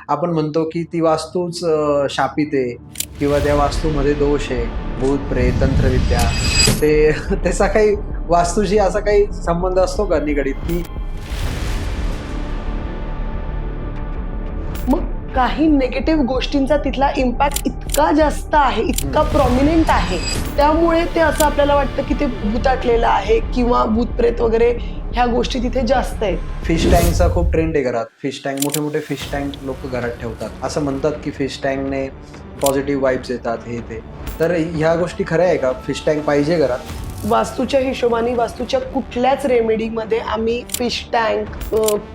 आपण म्हणतो की ती वास्तूच शापित आहे किंवा त्या वास्तूमध्ये दोष आहे, भूत प्रेत तंत्रविद्या. ते त्याचा काही वास्तूशी असा काही संबंध असतो का निगडीत की मग काही नेगेटिव्ह गोष्टींचा तिथला इम्पॅक्ट इतका जास्त आहे, इतका प्रॉमिनंट आहे, त्यामुळे ते असं आपल्याला वाटतं की ते भूताटलेलं आहे किंवा भूतप्रेत वगैरे ह्या गोष्टी तिथे जास्त आहेत. फिश टँकचा खूप ट्रेंड आहे घरात. फिश टँक, मोठे मोठे फिश टँक लोक घरात ठेवतात. असं म्हणतात की फिश टँकने पॉझिटिव्ह वाईब्स येतात, हे ते. तर ह्या गोष्टी खऱ्या आहे का? फिश टँक पाहिजे घरात? वास्तूच्या हिशोबाने वास्तूच्या कुठल्याच रेमेडीमध्ये आम्ही फिश टँक,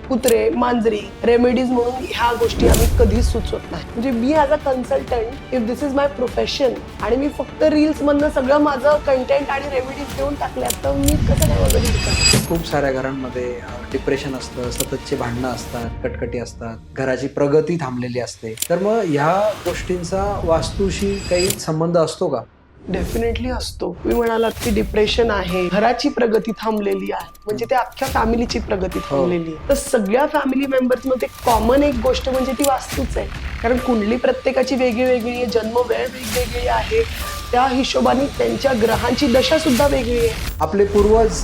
कुत्रे, मांजरी रेमेडीज म्हणून ह्या गोष्टी आम्ही कधीच सुचवत नाही. म्हणजे मी as a consultant, if this is my profession आणि मी फक्त रील्स मधनं सगळं माझं कंटेंट आणि रेमेडीज देऊन टाकल्या, तर मी कसं काय वगैरे करतो. खूप साऱ्या घरांमध्ये डिप्रेशन असतं, सततचे भांडणं असतात, कटकटी असतात, घराची प्रगती थांबलेली असते. तर मग ह्या गोष्टींचा वास्तूशी काही संबंध असतो का? डेफिनेटली असतो. तुम्ही म्हणालात की डिप्रेशन आहे, घराची प्रगती थांबलेली आहे, म्हणजे ते अख्ख्या फॅमिलीची प्रगती थांबलेली आहे. तर सगळ्या फॅमिली मेंबर्स मध्ये कॉमन एक गोष्ट म्हणजे ती वास्तूच आहे. कारण कुंडली प्रत्येकाची वेगळी वेगळी आहे, जन्म वेळ वेगवेगळी आहे, त्या हिशोबाने त्यांच्या ग्रहांची दशा सुद्धा वेगळी आहे. आपले पूर्वज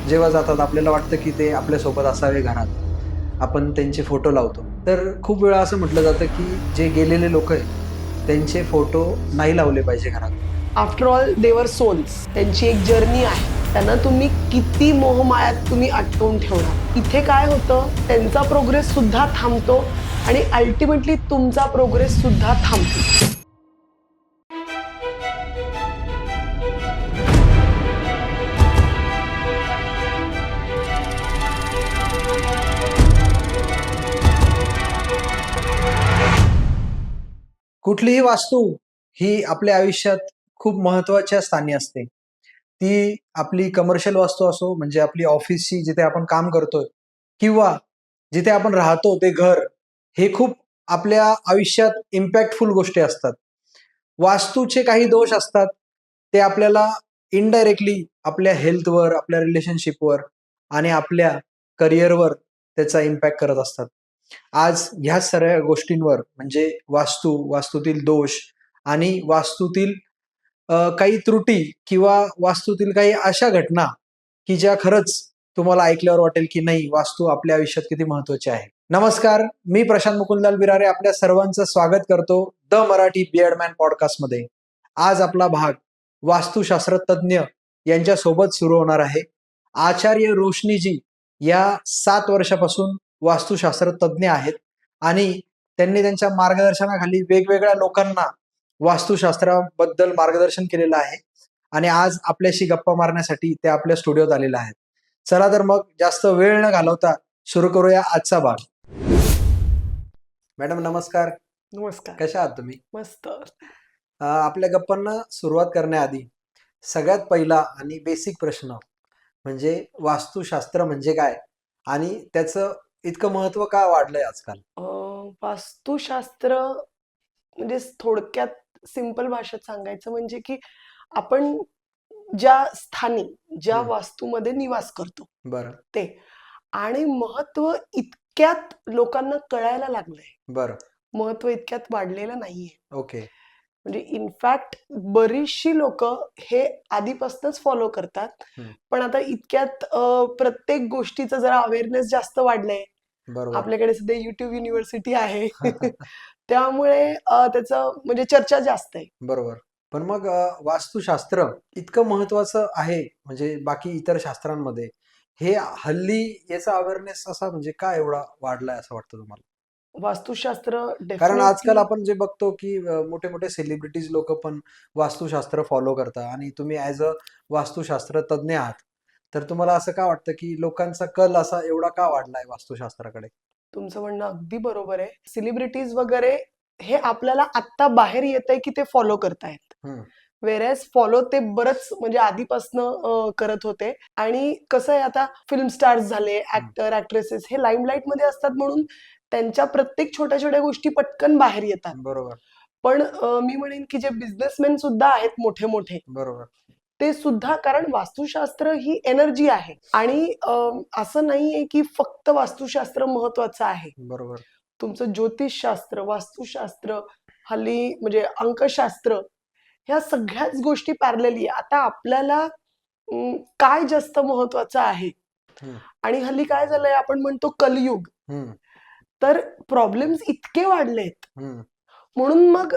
जेव्हा जातात आपल्याला वाटतं की ते आपल्यासोबत असावे घरात. आपण त्यांचे फोटो लावतो. तर खूप वेळा असं म्हटलं जातं की जे गेलेले लोक आहेत त्यांचे फोटो नाही लावले पाहिजे घरात. आफ्टर ऑल देवर सोल्स, त्यांची एक जर्नी आहे. त्यांना तुम्ही किती मोहमायात तुम्ही अटकवून ठेवणार. इथे काय होतं, त्यांचा प्रोग्रेस सुद्धा थांबतो आणि अल्टिमेटली तुमचा प्रोग्रेस सुद्धा थांबतो. कुठलीही वास्तू ही आपल्या आयुष्यात खूप महत्वाच्या स्थानी असते. ती आपली कमर्शियल वास्तू असो, म्हणजे आपली ऑफिसची जिथे आपण काम करतोय, किंवा जिथे आपण राहतो ते घर, हे खूप आपल्या आयुष्यात इम्पॅक्टफुल गोष्टी असतात. वास्तूचे काही दोष असतात, ते आपल्याला इनडायरेक्टली आपल्या हेल्थवर, आपल्या रिलेशनशिपवर आणि आपल्या करिअरवर त्याचा इम्पॅक्ट करत असतात. आज ह्या सगळ्या गोष्टींवर, म्हणजे वास्तू, वास्तूतील दोष आणि वास्तूतील काही त्रुटी किंवा वास्तूतील काही अशा घटना की ज्या खरंच तुम्हाला ऐकल्यावर वाटेल की नाही, वास्तू आपल्या आयुष्यात किती महत्वाची आहे. नमस्कार, मी प्रशांत मुकुंदलाल बिरारे आपल्या सर्वांचं स्वागत करतो द मराठी बियर्डमॅन पॉडकास्टमध्ये. आज आपला भाग वास्तुशास्त्र तज्ज्ञ यांच्या सोबत सुरू होणार आहे. आचार्य रोशनीजी या 7 वर्षापासून वास्तुशास्त्र तज्ज्ञ आहेत आणि त्यांनी त्यांच्या मार्गदर्शनाखाली वेगवेगळ्या लोकांना वास्तुशास्त्राबद्दल मार्गदर्शन केलेलं आहे आणि आज आपल्याशी गप्पा मारण्यासाठी ते आपल्या स्टुडिओत आलेले आहेत. चला तर मग जास्त वेळ न घालवता सुरू करूया आजचा भाग. मॅडम नमस्कार, नमस्कार. कशा आहात तुम्ही? मस्त. आपल्या गप्पांना सुरुवात करण्याआधी सगळ्यात पहिला आणि बेसिक प्रश्न म्हणजे वास्तुशास्त्र म्हणजे काय आणि त्याचं इतकं महत्व का वाढलंय आजकाल? वास्तुशास्त्र म्हणजे थोडक्यात सिंपल भाषेत सांगायचं म्हणजे की आपण ज्या स्थानी, ज्या वास्तूमध्ये निवास करतो बरं. ते, आणि महत्व इतक्यात लोकांना कळायला लागलंय. बरं. महत्व इतक्यात वाढलेलं नाहीये. ओके. म्हणजे इनफॅक्ट बरीचशी लोक हे आधीपासूनच फॉलो करतात, पण आता इतक्यात प्रत्येक गोष्टीचं जरा अवेअरनेस जास्त वाढलंय. बरोबर. आपल्याकडे सध्या युट्यूब युनिव्हर्सिटी आहे. त्यामुळे त्याचं म्हणजे चर्चा जास्त आहे. बरोबर. पण मग वास्तुशास्त्र इतकं महत्वाचं आहे म्हणजे बाकी इतर शास्त्रांमध्ये, हे हल्ली याचा अवेअरनेस असा म्हणजे का एवढा वाढलाय असं वाटतं तुम्हाला? वास्तुशास्त्र कारण आजकाल डेफिनेटली आपण जे बघतो की मोठे मोठे सेलिब्रिटीज लोक पण वास्तुशास्त्र फॉलो करतात आणि तुम्ही ऍज अ वास्तुशास्त्र तज्ज्ञ आहात, तर तुम्हाला असं का वाटतं की लोकांचा कल असा एवढा का वाढलाय वास्तुशास्त्राकडे? तुमचं म्हणणं अगदी बरोबर आहे. सेलिब्रिटीज वगैरे हे आपल्याला आत्ता बाहेर येत आहे की ते फॉलो करतायत. वेरेस फॉलो ते बरंच म्हणजे आधीपासनं करत होते. आणि कसं आहे, आता फिल्म स्टार्स झाले, ऍक्टर ऍक्ट्रेसेस हे लाईमलाईट मध्ये असतात म्हणून त्यांच्या प्रत्येक छोट्या छोट्या गोष्टी पटकन बाहेर येतात. बरोबर. पण मी म्हणेन की जे बिझनेसमॅन सुद्धा आहेत मोठे मोठे, बरोबर. ते सुद्धा, कारण वास्तुशास्त्र ही एनर्जी आहे आणि असं नाहीये की फक्त वास्तुशास्त्र महत्वाचं आहे. बरोबर. तुमचं ज्योतिषशास्त्र, वास्तुशास्त्र, हल्ली म्हणजे अंकशास्त्र, ह्या सगळ्याच गोष्टी पॅरलली आहे. आता आपल्याला काय जास्त महत्वाचं आहे, हम्म, आणि हल्ली काय झालंय, आपण म्हणतो कलियुग, हम्म, तर प्रॉब्लेम्स इतके वाढलेत. हम्म, म्हणून मग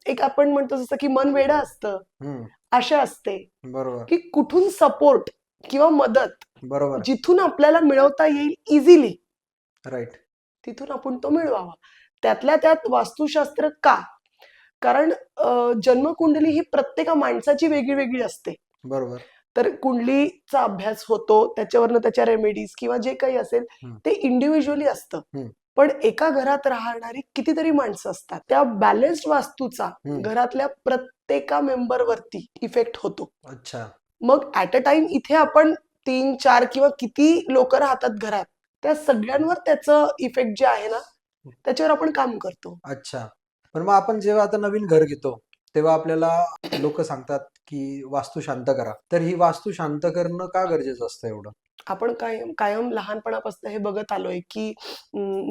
एक आपण म्हणतो जसं की मन वेडं असतं, हम्म, आशा असते बरोबर, की कुठून सपोर्ट किंवा मदत बरोबर, जिथून आपल्याला मिळवता येईल इझिली, राईट, तिथून आपण तो मिळवावा. त्यातल्या त्यात वास्तुशास्त्र का? कारण जन्मकुंडली ही प्रत्येका माणसाची वेगळी वेगळी असते. बरोबर, तर कुंडलीचा अभ्यास होतो, त्याच्यावरनं त्याच्या रेमेडीज किंवा जे काही असेल हम्म, ते इंडिव्हिज्युअली असतं. हम्म, पण एका घरात राहणारी कितीतरी माणसं असतात, त्या बॅलन्स्ड वास्तूचा हम्म, घरातल्या प्रत्येका मेंबरवरती इफेक्ट होतो. अच्छा, मग ऍट अ टाइम इथे आपण 3-4 किंवा किती लोक राहतात घरात, त्या सगळ्यांवर त्याचं इफेक्ट जे आहे ना, त्याच्यावर आपण काम करतो. अच्छा. पण मग आपण जेव्हा आता नवीन घर घेतो, तेव्हा आपल्याला लोक सांगतात की वास्तू शांत करा. तर ही वास्तू शांत करणं का गरजेचं असतं एवढं? आपण कायम कायम लहानपणापासून हे बघत आलोय की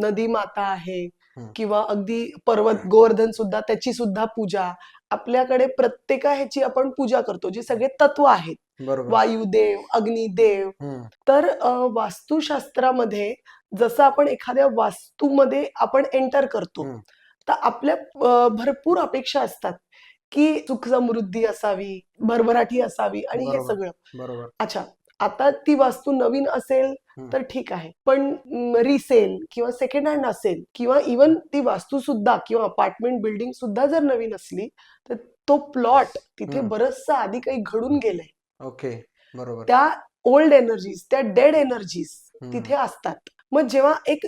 नदी माता आहे, हम्म, किंवा अगदी पर्वत गोवर्धन सुद्धा, त्याची सुद्धा पूजा आपल्याकडे प्रत्येका ह्याची आपण पूजा करतो, जे सगळे तत्व आहेत. बरोबर, वायुदेव, अग्निदेव. हम्म, तर वास्तुशास्त्रामध्ये जसं आपण एखाद्या वास्तूमध्ये आपण एंटर करतो, हम्म, तर आपल्या भरपूर अपेक्षा असतात की सुख समृद्धी असावी, भरभराटी असावी आणि हे बरोबर, सगळं. बरोबर, अच्छा, आता ती वास्तू नवीन असेल हम्म, तर ठीक आहे, पण रिसेल किंवा सेकंड हँड असेल, किंवा इवन ती वास्तू सुद्धा किंवा अपार्टमेंट बिल्डिंग सुद्धा जर नवीन असली, तर तो प्लॉट तिथे हम्म, बरचसं आधी काही घडून गेलंय. ओके, बरोबर, त्या ओल्ड एनर्जीज, त्या डेड एनर्जीज हम्म, तिथे असतात. मग जेव्हा एक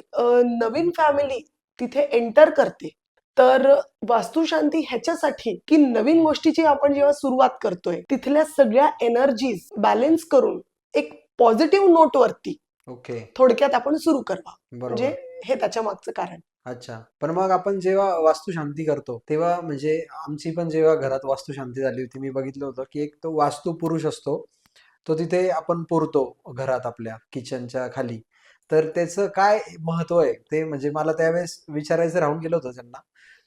नवीन फॅमिली तिथे एंटर करते, तर वास्तुशांती ह्याच्यासाठी की नवीन गोष्टीची आपण जेव्हा सुरुवात करतोय, तिथल्या सगळ्या एनर्जीज बॅलन्स करून एक पॉझिटिव्ह नोट वरती ओके, थोडक्यात आपण सुरू करावा. म्हणजे बरोबर, हे त्याच्या मागचं कारण. अच्छा. पण मग आपण जेव्हा वास्तू शांती करतो, तेव्हा म्हणजे आमची पण जेव्हा घरात वास्तू शांती झाली होती, मी बघितलं होतं की एक तो वास्तू पुरुष असतो, तो तिथे आपण पुरतो घरात आपल्या किचनच्या खाली. तर त्याचं काय महत्व आहे ते म्हणजे मला त्यावेळेस विचारायचं राहून गेलं होतं त्यांना.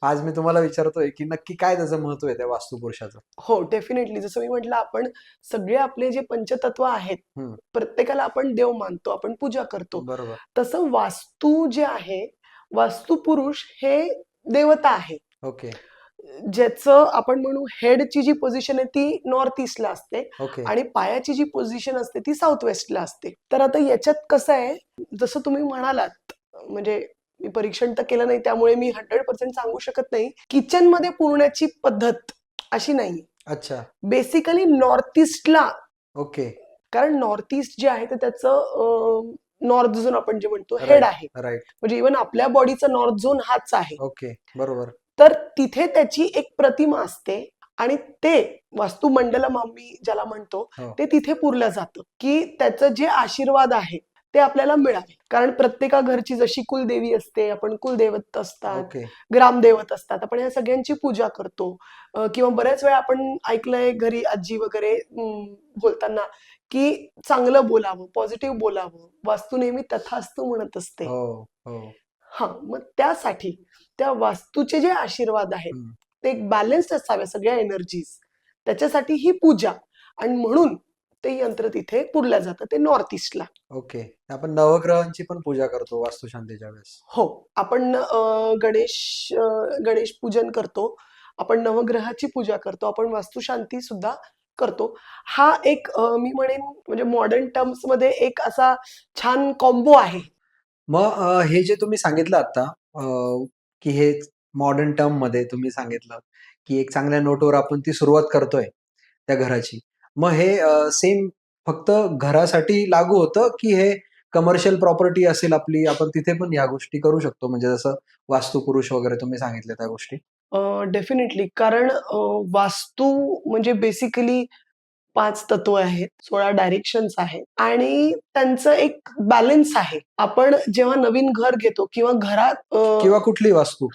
आज मी तुम्हाला विचारतोय की नक्की काय त्याचं महत्व आहे त्या वास्तुपुरुषाचं? हो, डेफिनेटली. जसं मी म्हटलं, आपण सगळे आपले जे पंचतत्व आहेत, हम्म, प्रत्येकाला आपण देव मानतो, आपण पूजा करतो. बरोबर, तसं वास्तू जे आहे, वास्तुपुरुष हे देवता आहे. ओके, ज्याचं आपण म्हणू हेडची जी पोझिशन आहे ती नॉर्थ ईस्टला असते, ओके, आणि पायाची जी पोझिशन असते ती साऊथ वेस्टला असते. तर आता याच्यात कसं आहे, जसं तुम्ही म्हणालात, म्हणजे मी परीक्षण तर केलं नाही त्यामुळे मी 100% सांगू शकत नाही. किचनमध्ये पुरण्याची पद्धत अशी नाही. अच्छा, बेसिकली नॉर्थ ईस्टला, ओके, कारण नॉर्थ ईस्ट जे आहे तर त्याचं नॉर्थ झोन आपण जे म्हणतो हेड राईट, आहे. राईट, म्हणजे इव्हन आपल्या बॉडीचा नॉर्थ झोन हाच आहे. ओके, बरोबर, तर तिथे त्याची एक प्रतिमा असते, आणि ते वास्तुमंडलम आम्ही ज्याला म्हणतो, हो, ते तिथे पुरलं जातं की त्याचं जे आशीर्वाद आहे ते आपल्याला मिळावे. कारण प्रत्येका घरची जशी कुलदेवी असते, आपण कुलदैवत असतात, ओके, ग्रामदैवत असतात, आपण या सगळ्यांची पूजा करतो. किंवा बऱ्याच वेळा आपण ऐकलंय घरी आजी वगैरे बोलताना की चांगलं बोलावं, पॉझिटिव्ह बोलावं, वास्तू नेहमी तथास्तु म्हणत असते. हो, हो, हा, मग त्यासाठी त्या वास्तूचे जे आशीर्वाद आहेत हम्म, ते एक बॅलन्स्ड असावे, सगळ्या एनर्जीज, त्याच्यासाठी ही पूजा. आणि म्हणून ते यंत्र तिथे पुरलं जातं, ते नॉर्थ ईस्टला. ओके. आपण नवग्रहांची पण पूजा करतो वास्तुशांतीच्या वेळेस. हो, आपण गणेश पूजन करतो, आपण नवग्रहाची पूजा करतो, आपण वास्तुशांती सुद्धा करतो. हा एक मी म्हणेन म्हणजे मॉडर्न टर्म्स मध्ये एक असा छान कॉम्बो आहे. मग हे जे तुम्ही सांगितलं आता की हे मॉडर्न टर्ममध्ये तुम्ही सांगितलं, की एक चांगल्या नोटवर आपण ती सुरुवात करतोय त्या घराची. मग हे सेम फक्त घरासाठी लागू होतं, की हे कमर्शियल प्रॉपर्टी असेल आपली, आपण तिथे पण ह्या गोष्टी करू शकतो? म्हणजे जसं वास्तुपुरुष वगैरे तुम्ही सांगितल्या त्या गोष्टी? डेफिनेटली. कारण वास्तू म्हणजे बेसिकली 5 तत्व आहेत, 16 डायरेक्शन्स आहेत आणि त्यांचं एक बॅलन्स आहे. आपण जेव्हा नवीन घर घेतो किंवा घरात किंवा कुठली वास्तू.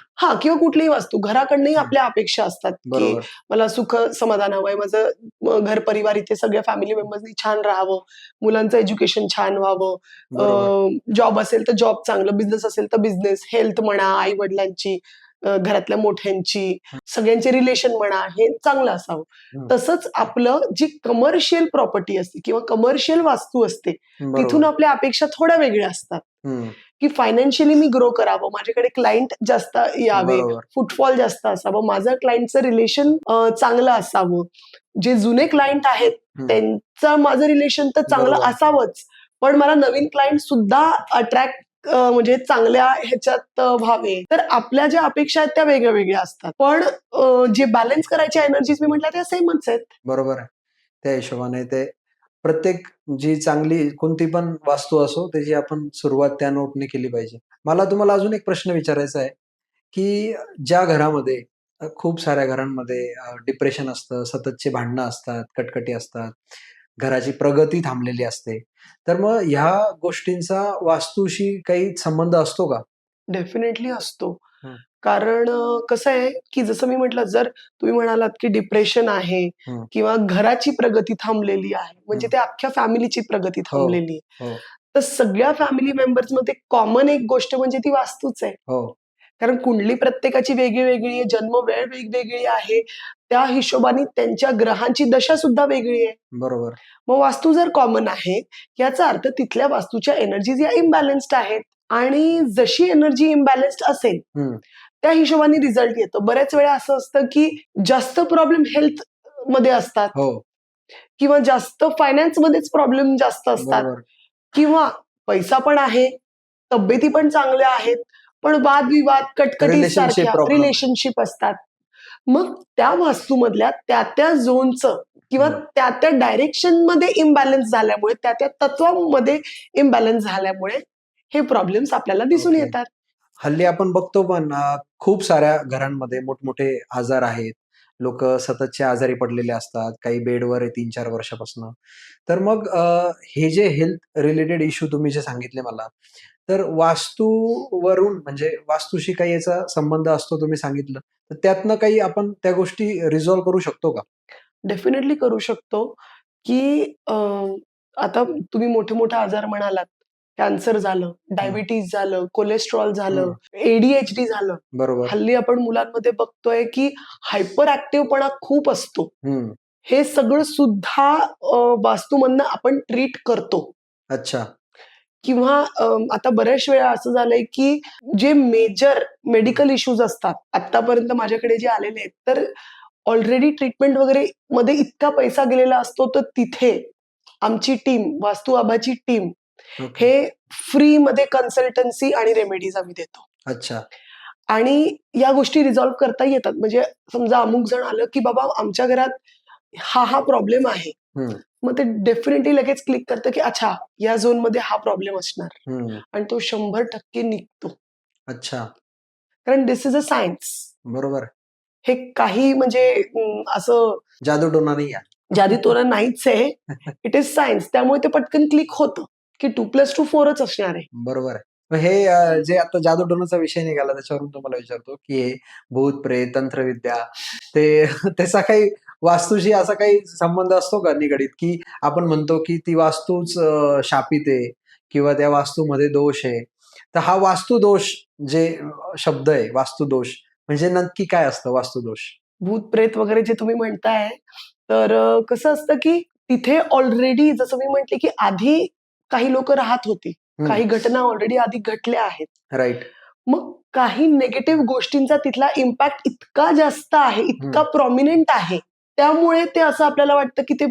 किंवा कुठलीही वास्तू घराकडनंही आपल्या अपेक्षा असतात, की बरोबर. मला सुख समाधान हवंय, माझं घर परिवार इथे सगळ्या फॅमिली मेंबर्सनी छान राहावं, मुलांचं एज्युकेशन छान व्हावं, बरोबर. जॉब असेल तर जॉब चांगलं, बिझनेस असेल तर बिझनेस, हेल्थ म्हणा, आई वडिलांची, घरातल्या मोठ्यांची, सगळ्यांचे रिलेशन म्हणा, हे चांगलं असावं. हं. तसंच आपलं जी कमर्शियल प्रॉपर्टी असते किंवा कमर्शियल वास्तू असते, बरोबर. तिथून आपल्या अपेक्षा थोड्या वेगळ्या असतात. हं. की फायनान्शियली मी ग्रो करावं, माझ्याकडे क्लायंट जास्त यावे, बरोबर. फुटफॉल जास्त असावं, माझं क्लायंटचं रिलेशन चांगलं असावं. जे जुने क्लायंट आहेत त्यांचं माझं रिलेशन तर चांगलं बरोबर. असावंच, पण मला नवीन क्लायंट सुद्धा अट्रॅक्ट म्हणजे चांगल्या ह्याच्यात व्हावे. तर आपल्या ज्या अपेक्षा आहेत त्या वेगळ्या वेगळ्या असतात. पण जे बॅलन्स करायच्या एनर्जीज मी म्हटलं त्या सेमच आहेत. बरोबर आहे. त्या हिशोबाने ते प्रत्येक जी चांगली कोणती पण वास्तू असो त्याची आपण सुरुवात त्या नोटने केली पाहिजे. मला तुम्हाला अजून एक प्रश्न विचारायचा आहे, की ज्या घरामध्ये खूप साऱ्या घरांमध्ये डिप्रेशन असतं, सततचे भांडणं असतात, कटकटी असतात, घराची प्रगती थांबलेली असते. तर मग ह्या गोष्टींचा वास्तूशी काही संबंध असतो का? डेफिनेटली असतो. हं. कारण कसं आहे, की जसं मी म्हटलं, जर तुम्ही म्हणालात, की डिप्रेशन आहे हं. किंवा घराची प्रगती थांबलेली आहे, म्हणजे ते अख्ख्या फॅमिलीची प्रगती हो, थांबलेली आहे. हो, तर सगळ्या फॅमिली मेंबर्समध्ये कॉमन एक गोष्ट म्हणजे ती वास्तूच आहे. हो. कारण कुंडली प्रत्येकाची वेगळी आहे, जन्मवेळ वेगवेगळी आहे. त्या हिशोबाने त्यांच्या ग्रहांची दशा सुद्धा वेगळी आहे. बरोबर. मग वास्तू जर कॉमन आहे, याचा अर्थ तिथल्या वास्तूच्या एनर्जीज या इम्बॅलन्स्ड आहेत आणि जशी एनर्जी इम्बॅलन्स्ड असेल, हं. त्या हिशोबाने रिझल्ट येतो. बऱ्याच वेळा असं असतं, की जास्त प्रॉब्लेम हेल्थमध्ये असतात हो. किंवा जास्त फायनान्समध्येच प्रॉब्लेम जास्त असतात बरोबर. किंवा पैसा पण आहे, तब्येती पण चांगल्या आहेत, पण वादविवाद, कटकटी रिलेशनशिप सारख्या प्रॉब्लेम. रिलेशनशिप असतात. मग त्या वास्तूमधल्या त्या झोनचं किंवा हं. त्या डायरेक्शनमध्ये इम्बॅलन्स झाल्यामुळे, त्या तत्वामध्ये इम्बॅलन्स झाल्यामुळे हे प्रॉब्लेम्स आपल्याला दिसून ओके. येतात. हल्ली आपण बघतो पण खूप साऱ्या घरांमध्ये मोठमोठे आजार आहेत. लोकं सततचे आजारी पडलेले असतात. काही बेडवर आहे 3-4 वर्षापासनं. तर मग हे जे हेल्थ रिलेटेड इश्यू तुम्ही जे सांगितले मला, तर वास्तूवरून म्हणजे वास्तूशी काही याचा संबंध असतो तुम्ही सांगितलं. तर त्यातनं काही आपण त्या गोष्टी रिझॉल्व्ह करू शकतो का? डेफिनेटली करू शकतो, की आता तुम्ही मोठे-मोठे आजार म्हणालात. कॅन्सर झालं, हं, डायबिटीज झालं, कोलेस्ट्रॉल झालं, हं. ADHD झालं. बरोबर. हल्ली आपण मुलांमध्ये बघतोय, की हायपर ॲक्टिव्हपणा खूप असतो. हं. हे सगळं सुद्धा वास्तूमधनं आपण ट्रीट करतो. अच्छा. किंवा आता बऱ्याच वेळा असं झालंय, की जे मेजर मेडिकल इश्यूज असतात, आत्तापर्यंत माझ्याकडे जे आलेले आहेत, तर ऑलरेडी ट्रीटमेंट वगैरे मध्ये इतका पैसा गेलेला असतो, तर तिथे आमची टीम, वास्तू आबाची टीम ओके. हे फ्रीमध्ये कन्सल्टन्सी आणि रेमेडीज आम्ही देतो. अच्छा. आणि या गोष्टी रिझॉल्व्ह करता येतात. म्हणजे समजा अमुक जण आलं, की बाबा आमच्या घरात हा प्रॉब्लेम आहे. हं, मग ते डेफिनेटली लगेच क्लिक करतं, की अच्छा या झोनमध्ये हा प्रॉब्लेम असणार हं. आणि तो 100% निघतो. अच्छा. कारण धिस इज अ सायन्स. बरोबर. हे काही म्हणजे असं जादूटोणा नाही आहे. जादूटोणा नाहीच आहे. It is science. त्यामुळे ते पटकन क्लिक होतं, की 2+2 4च असणार आहे. बरोबर आहे. मग हे जे आता जादूटोणाचा विषय निघाला त्याच्यावरून तुम्हाला विचारतो, की हे भूत-प्रेत, तंत्रविद्या ते त्याचा काही वास्तूशी असा काही संबंध असतो का निगडीत, की आपण म्हणतो, की ती वास्तूच शापित आहे किंवा त्या वास्तूमध्ये दोष आहे. तर हा वास्तुदोष जे शब्द आहे वास्तुदोष म्हणजे नक्की काय असतं वास्तुदोष? भूत-प्रेत वगैरे जे तुम्ही म्हणताय, तर कसं असतं, की तिथे ऑलरेडी जसं मी म्हटले, की आधी काही लोकं राहत होती. हं. काही घटना ऑलरेडी आधी घडल्या आहेत. राइट. मग काही निगेटिव्ह गोष्टींचा तिथला इम्पॅक्ट इतका जास्त आहे, इतका हं. प्रॉमिनंट आहे. त्यामुळे ते असं आपल्याला वाटतं, की ते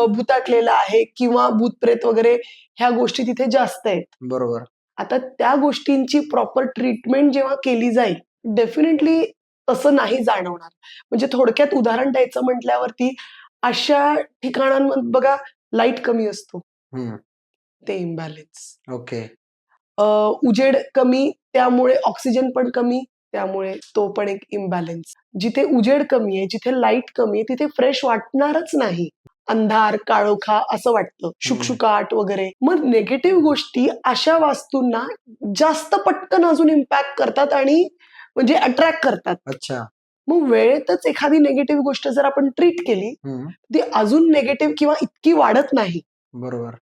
भुताटलेलं आहे किंवा भूत-प्रेत वगैरे ह्या गोष्टी तिथे जास्त आहेत. बरोबर. आता त्या गोष्टींची प्रॉपर ट्रीटमेंट जेव्हा केली जाईल, डेफिनेटली तसं नाही जाणवणार. म्हणजे थोडक्यात उदाहरण द्यायचं म्हटल्यावरती अशा ठिकाणांमध्ये बघा लाईट कमी असतो, हं. ते इम्बॅलन्स. ओके. उजेड कमी, त्यामुळे ऑक्सिजन पण कमी, त्यामुळे तो पण एक इम्बॅलन्स. जिथे उजेड कमी आहे, जिथे लाईट कमी आहे, तिथे फ्रेश वाटणारच नाही. अंधार, काळोखा असं वाटतं, शुकशुकाट वगैरे. मग निगेटिव्ह गोष्टी अशा वास्तूंना जास्त पटकन अजून इम्पॅक्ट करतात आणि म्हणजे अट्रॅक्ट करतात. अच्छा. मग वेळेतच एखादी निगेटिव्ह गोष्ट जर आपण ट्रीट केली, ती अजून निगेटिव्ह किंवा इतकी वाढत नाही. बरोबर.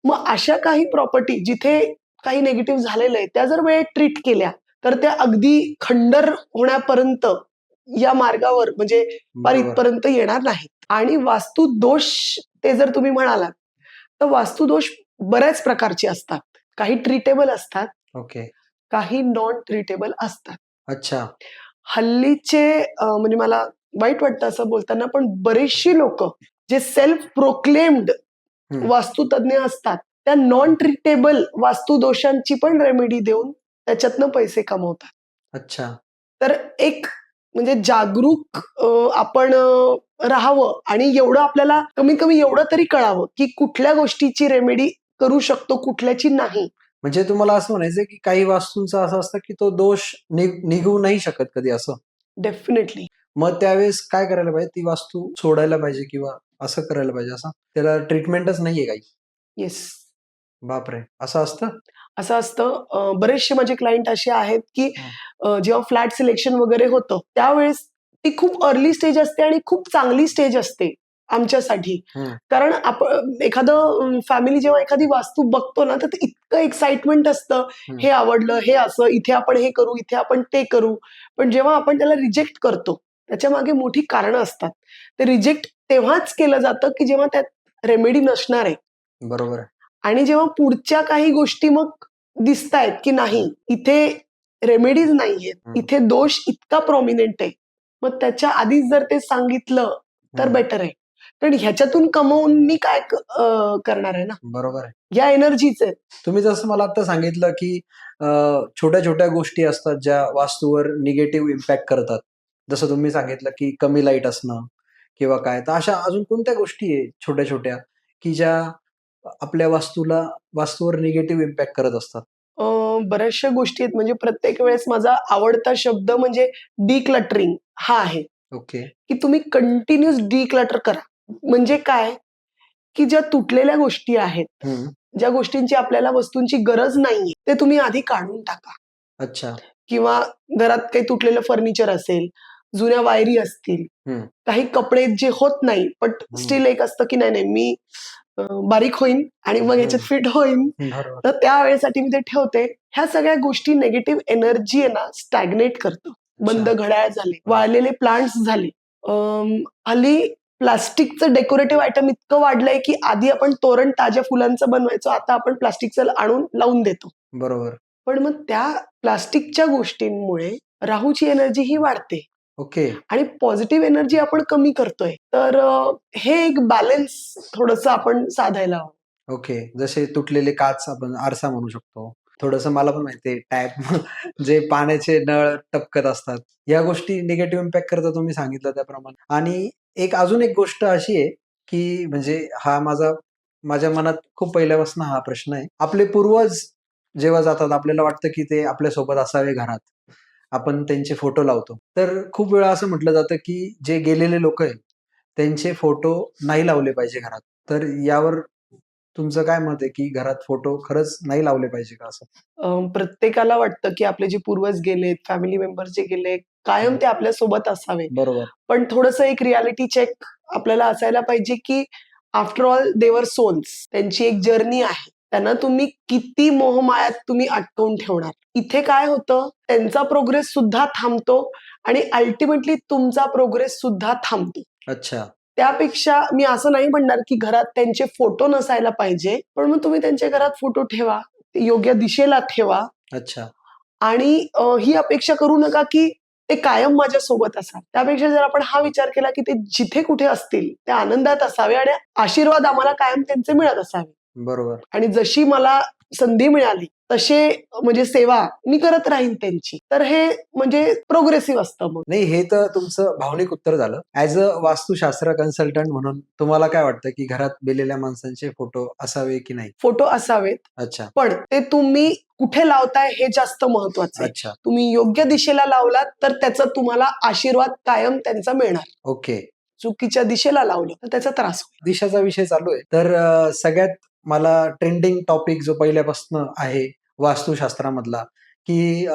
मग अशा काही प्रॉपर्टी जिथे काही निगेटिव्ह झालेलं आहे, त्या जर वेळेत ट्रीट केल्या, तर त्या अगदी खंडर होण्यापर्यंत या मार्गावर म्हणजे फार बरोबर. इथपर्यंत येणार नाहीत. आणि वास्तू दोष ते जर तुम्ही म्हणालात, तर वास्तू दोष बऱ्याच प्रकारचे असतात. काही ट्रीटेबल असतात, ओके. काही नॉन ट्रीटेबल असतात. अच्छा. हल्लीचे म्हणजे मला वाईट वाटतं असं बोलताना, पण बरीचशी लोक जे सेल्फ प्रोक्लेम्ड वास्तुतज्ञ असतात, त्या नॉन ट्रीटेबल वास्तुदोषांची पण रेमेडी देऊन त्याच्यातनं पैसे कमवतात. अच्छा. तर एक म्हणजे जागरूक आपण राहावं आणि एवढं आपल्याला कमीत कमी एवढं तरी कळावं की कुठल्या गोष्टीची रेमेडी करू शकतो, कुठल्याची नाही. म्हणजे तुम्हाला असं म्हणायचं की काही वास्तूंचं असं असतं की तो दोष निघू नाही शकत कधी असं. डेफिनेटली. मग त्यावेळेस काय करायला पाहिजे? ती वास्तू सोडायला पाहिजे किंवा असं करायला पाहिजे असं? त्याला ट्रीटमेंटच नाहीये काही? येस. बापरे! असं असतं? असं असतं. बरेचसे माझे क्लायंट असे आहेत की जेव्हा फ्लॅट सिलेक्शन वगैरे होतं, त्यावेळेस ती खूप अर्ली स्टेज असते आणि खूप चांगली स्टेज असते आमच्यासाठी. कारण आपण एखादं फॅमिली जेव्हा एखादी वास्तू बघतो ना, तर ते इतकं एक्साइटमेंट असतं, हे आवडलं, हे असं, इथे आपण हे करू, इथे आपण ते करू. पण जेव्हा आपण त्याला रिजेक्ट करतो, त्याच्या मागे मोठी कारणं असतात. ते रिजेक्ट तेव्हाच केलं जातं की जेव्हा त्यात रेमेडी नसणार आहे. बरोबर आहे. आणि जेव्हा पुढच्या काही गोष्टी मग दिसतायत की नाही, इथे रेमेडीज नाहीयेत, इथे दोष इतका प्रॉमिनंट आहे, मग त्याच्या आधीच जर ते सांगितलं तर बेटर आहे. कारण ह्याच्यातून कमवून मी काय करणार आहे ना. बरोबर आहे. या एनर्जीच आहेत. तुम्ही जसं मला आता सांगितलं की छोट्या छोट्या गोष्टी असतात ज्या वास्तूवर निगेटिव्ह इम्पॅक्ट करतात. जसं तुम्ही सांगितलं की कमी लाईट असणं किंवा काय. तर अशा अजून कोणत्या गोष्टी आहे छोट्या छोट्या की ज्या आपल्या वास्तूवर निगेटिव्ह इम्पॅक्ट करत असतात? बऱ्याचशा गोष्टी आहेत. म्हणजे प्रत्येक वेळेस माझा आवडता शब्द म्हणजे डिक्लटरिंग हा आहे. ओके. की तुम्ही कंटिन्यूस डिक्लटर करा. म्हणजे काय, की ज्या तुटलेल्या गोष्टी आहेत, ज्या गोष्टींची आपल्याला वस्तूंची गरज नाहीये, ते तुम्ही आधी काढून टाका. अच्छा. किंवा घरात काही तुटलेलं फर्निचर असेल, जुन्या वायरी असतील, काही कपडे जे होत नाही, बट स्टील एक असतं की नाही मी बारीक होईन आणि मग याच्यात फिट होईन, तर त्यावेळेसाठी मी ते ठेवते. ह्या सगळ्या गोष्टी निगेटिव्ह एनर्जी आहे ना स्टॅग्नेट करतं. बंद घड्याळ झाले, वाळलेले प्लांट्स झाले. हल्ली प्लास्टिकचं डेकोरेटिव्ह आयटम इतकं वाढलंय की आधी आपण तोरण ताज्या फुलांचं बनवायचो, आता आपण प्लास्टिकचं आणून लावून देतो. बरोबर. पण मग त्या प्लास्टिकच्या गोष्टींमुळे राहूची एनर्जी ही वाढते. ओके. आणि पॉझिटिव्ह एनर्जी आपण कमी करतोय. तर हे एक बॅलन्स थोडंसं आपण साधायला हवं. ओके. जसे तुटलेले काच आपण आरसा म्हणू शकतो. थोडंसं मला पण माहिती आहे टॅप जे पाण्याचे नळ टपकत असतात. या गोष्टी निगेटिव्ह इम्पॅक्ट करतात तुम्ही सांगितलं त्याप्रमाणे. आणि अजून एक गोष्ट अशी आहे, की म्हणजे हा माझ्या मनात खूप पहिल्यापासून हा प्रश्न आहे. आपले पूर्वज जेव्हा जातात आपल्याला वाटतं, की ते आपल्यासोबत असावे घरात. आपण त्यांचे फोटो लावतो. तर खूप वेळा असं म्हटलं जातं, की जे गेलेले लोकं आहेत, त्यांचे फोटो नाही लावले पाहिजे घरात. तर यावर तुमचं काय मत आहे, की घरात फोटो खरंच नाही लावले पाहिजे का असं? प्रत्येकाला वाटतं, की आपले जे पूर्वज गेलेत, फॅमिली मेंबर्स जे गेले, कायम ते आपल्यासोबत असावे. बरोबर. पण थोडंसं एक रियालिटी चेक आपल्याला असायला पाहिजे, की आफ्टर ऑल देवर सोल्स. त्यांची एक जर्नी आहे. त्यांना तुम्ही किती मोहमायात तुम्ही अटकवून ठेवणार. इथे काय होतं, त्यांचा प्रोग्रेस सुद्धा थांबतो आणि अल्टिमेटली तुमचा प्रोग्रेस सुद्धा थांबतो. अच्छा. त्यापेक्षा मी असं नाही म्हणणार, की घरात त्यांचे फोटो नसायला पाहिजे. पण मग तुम्ही त्यांच्या घरात फोटो ठेवा. योग्य दिशेला ठेवा. अच्छा. आणि ही अपेक्षा करू नका, की ते कायम माझ्यासोबत असावे. त्यापेक्षा जर आपण हा विचार केला, की ते जिथे कुठे असतील, ते आनंदात असावे आणि आशीर्वाद आम्हाला कायम त्यांचे मिळत असावे. बरोबर. आणि जशी मला संधी मिळाली, तसे म्हणजे सेवा मी करत राहीन त्यांची. तर हे म्हणजे प्रोग्रेसिव्ह असतं मग. नाही, हे तर तुमचं भावनिक उत्तर झालं. ॲज अ वास्तुशास्त्र कन्सल्टंट म्हणून तुम्हाला काय वाटतं, की घरात मेलेल्या माणसांचे फोटो असावे की नाही? फोटो असावेत. अच्छा. पण ते तुम्ही कुठे लावताय हे जास्त महत्वाचं आहे. अच्छा. तुम्ही योग्य दिशेला लावलात तर त्याचा तुम्हाला आशीर्वाद कायम त्यांचा मिळणार. ओके. चुकीच्या दिशेला लावलं तर त्याचा त्रास होईल. दिशाचा विषय चालू आहे तर सगळ्यात मला ट्रेंडिंग टॉपिक जो पहिल्यापासून आहे वास्तुशास्त्रामधला की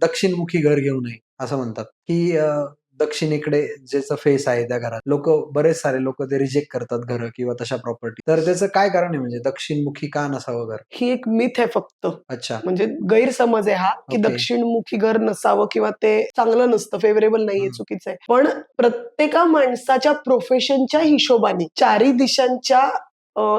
दक्षिणमुखी घर घेऊ नये असं म्हणतात की दक्षिणेकडे ज्याचं फेस आहे त्या घरात बरेच सारे लोक ते रिजेक्ट करतात घरं किंवा तशा प्रॉपर्टी. तर त्याचं काय कारण आहे म्हणजे दक्षिणमुखी का नसावं घर? ही एक मिथ आहे फक्त, अच्छा. म्हणजे गैरसमज आहे हा की ओके. दक्षिणमुखी घर नसावं किंवा ते चांगलं नसतं, फेवरेबल नाहीये, चुकीचं आहे. पण प्रत्येका माणसाच्या प्रोफेशनच्या हिशोबाने चारी दिशांच्या